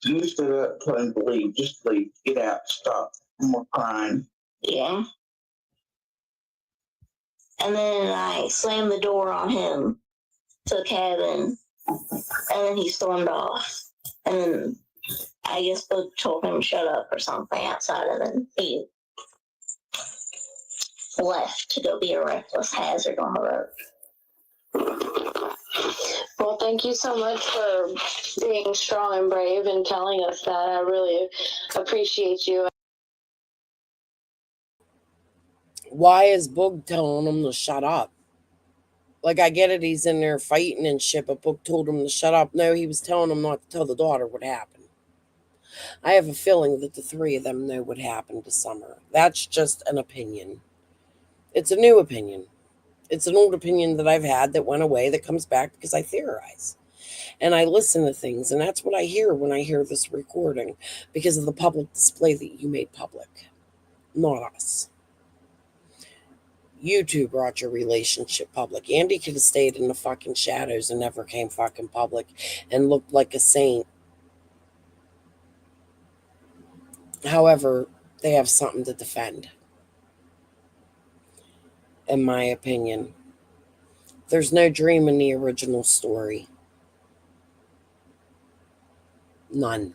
You stood up playing believe, just leave, get out, stop. And we're crying. Yeah. And then I slammed the door on him to the cabin, and then he stormed off. And then I guess Book told him to shut up or something outside, and then he left to go be a reckless hazard on the road. Well, thank you so much for being strong and brave and telling us that. I really appreciate you. Why is Boog telling him to shut up? Like, I get it, he's in there fighting and shit, but Boog told him to shut up. No, he was telling him not to tell the daughter what happened. I have a feeling that the three of them know what happened to Summer. That's just an opinion. It's a new opinion. It's an old opinion that I've had that went away that comes back because I theorize. And I listen to things, and that's what I hear when I hear this recording because of the public display that you made public, not us. You two brought your relationship public. Andy could have stayed in the fucking shadows and never came fucking public and looked like a saint. However, they have something to defend, in my opinion. There's no dream in the original story. None.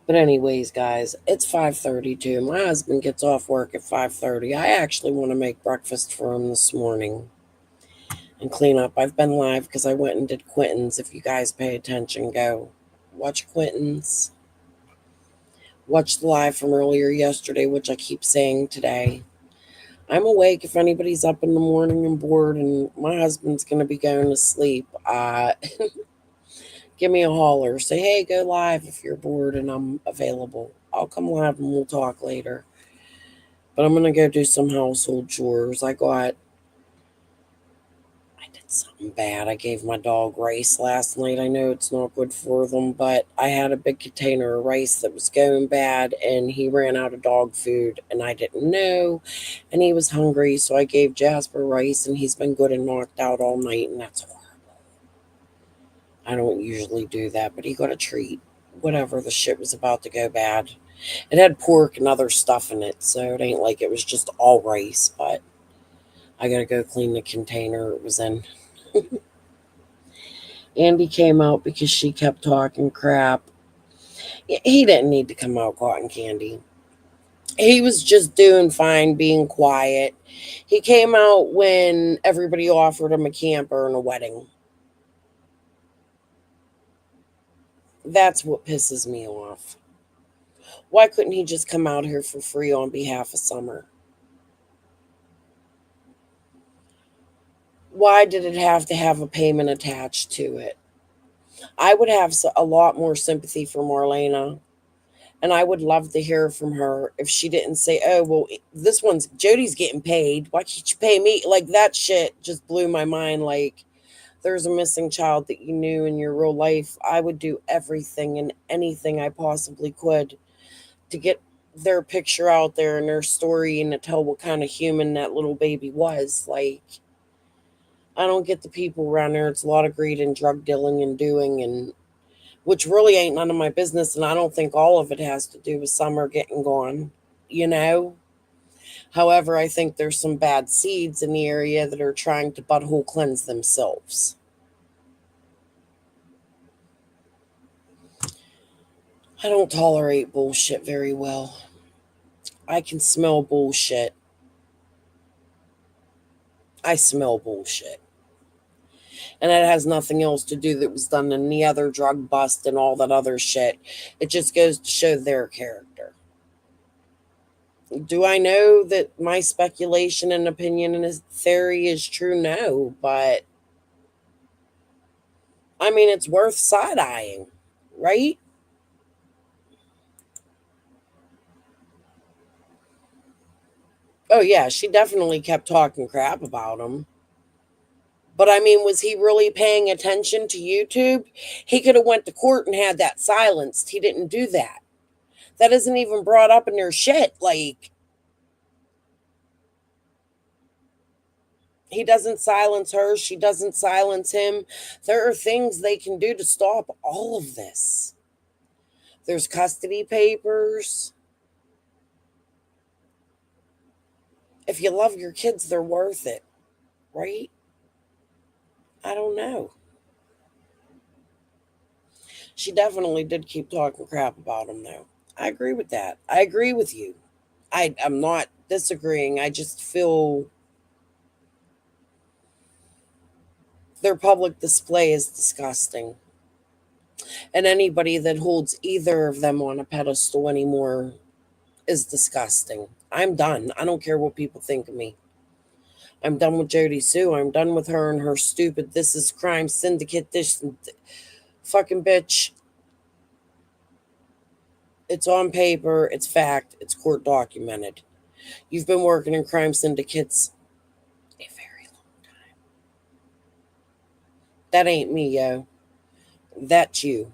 But anyways, guys, it's 5:32. My husband gets off work at 5:30. I actually want to make breakfast for him this morning and clean up. I've been live because I went and did Quentin's. If you guys pay attention, go watch Quentin's. Watch the live from earlier yesterday, which I keep saying today. I'm awake if anybody's up in the morning and bored, and my husband's going to be going to sleep. Give me a holler. Say, hey, go live if you're bored and I'm available. I'll come live and we'll talk later. But I'm going to go do some household chores. I did something bad. I gave my dog rice last night. I know it's not good for them, but I had a big container of rice that was going bad, and he ran out of dog food, and I didn't know, and he was hungry, so I gave Jasper rice, and he's been good and knocked out all night, and that's horrible. I don't usually do that, but he got a treat. Whatever, the shit was about to go bad. It had pork and other stuff in it, so it ain't like it was just all rice, but I gotta go clean the container it was in. Andy came out because she kept talking crap. He didn't need to come out cotton candy. He was just doing fine, being quiet. He came out when everybody offered him a camper and a wedding. That's what pisses me off. Why couldn't he just come out here for free on behalf of Summer? Why did it have to have a payment attached to it? I would have a lot more sympathy for Marlena, and I would love to hear from her if she didn't say, oh, well, this one's Jody's getting paid. Why can't you pay me? Like, that shit just blew my mind. Like, there's a missing child that you knew in your real life. I would do everything and anything I possibly could to get their picture out there and their story and to tell what kind of human that little baby was. Like, I don't get the people around there. It's a lot of greed and drug dealing and doing, and which really ain't none of my business. And I don't think all of it has to do with Summer getting gone, you know? However, I think there's some bad seeds in the area that are trying to butthole cleanse themselves. I don't tolerate bullshit very well. I can smell bullshit. I smell bullshit. And it has nothing else to do that was done in the other drug bust and all that other shit. It just goes to show their character. Do I know that my speculation and opinion and theory is true? No, but I mean, it's worth side-eyeing, right? Oh, yeah, she definitely kept talking crap about him. But I mean, was he really paying attention to YouTube? He could have went to court and had that silenced. He didn't do that. That isn't even brought up in their shit. Like, he doesn't silence her. She doesn't silence him. There are things they can do to stop all of this. There's custody papers. If you love your kids, they're worth it, right? I don't know. She definitely did keep talking crap about him, though. I agree with that. I agree with you. I'm not disagreeing. I just feel their public display is disgusting. And anybody that holds either of them on a pedestal anymore is disgusting. I'm done. I don't care what people think of me. I'm done with Jodi Sue. I'm done with her and her stupid, this is crime syndicate, this fucking bitch. It's on paper, it's fact, it's court documented. You've been working in crime syndicates a very long time. That ain't me, yo. That's you.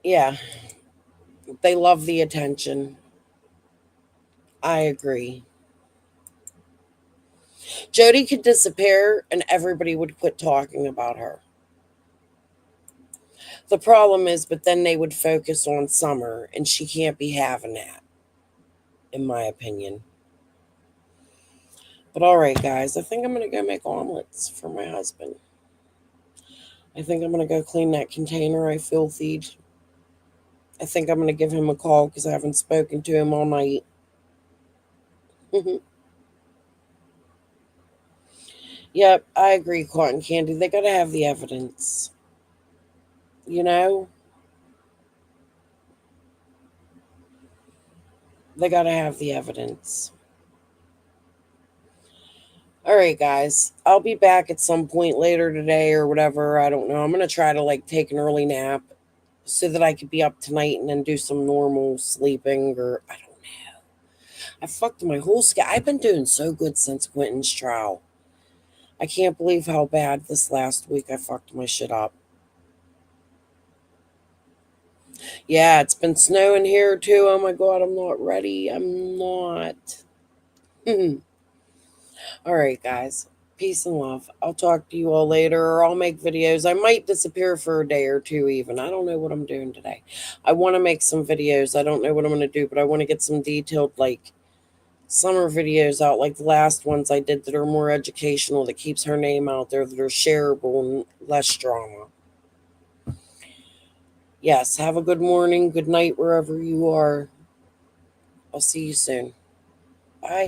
Yeah, they love the attention. I agree. Jodi could disappear and everybody would quit talking about her. The problem is, but then they would focus on Summer, and she can't be having that, in my opinion. But all right, guys, I think I'm going to go make omelets for my husband. I think I'm going to go clean that container I filthied. I think I'm going to give him a call because I haven't spoken to him all night. Yep, I agree, Cotton Candy. They got to have the evidence. You know? They got to have the evidence. All right, guys. I'll be back at some point later today or whatever. I don't know. I'm going to try to take an early nap so that I could be up tonight and then do some normal sleeping, or I don't know. I fucked my whole schedule. I've been doing so good since Quentin's trial. I can't believe how bad this last week I fucked my shit up. Yeah, it's been snowing here too. Oh my God, I'm not ready. I'm not. All right, guys. Peace and love. I'll talk to you all later, or I'll make videos. I might disappear for a day or two even. I don't know what I'm doing today. I want to make some videos. I don't know what I'm going to do, but I want to get some detailed, summer videos out, like the last ones I did that are more educational, that keeps her name out there, that are shareable and less drama. Yes, have a good morning, good night, wherever you are. I'll see you soon. Bye.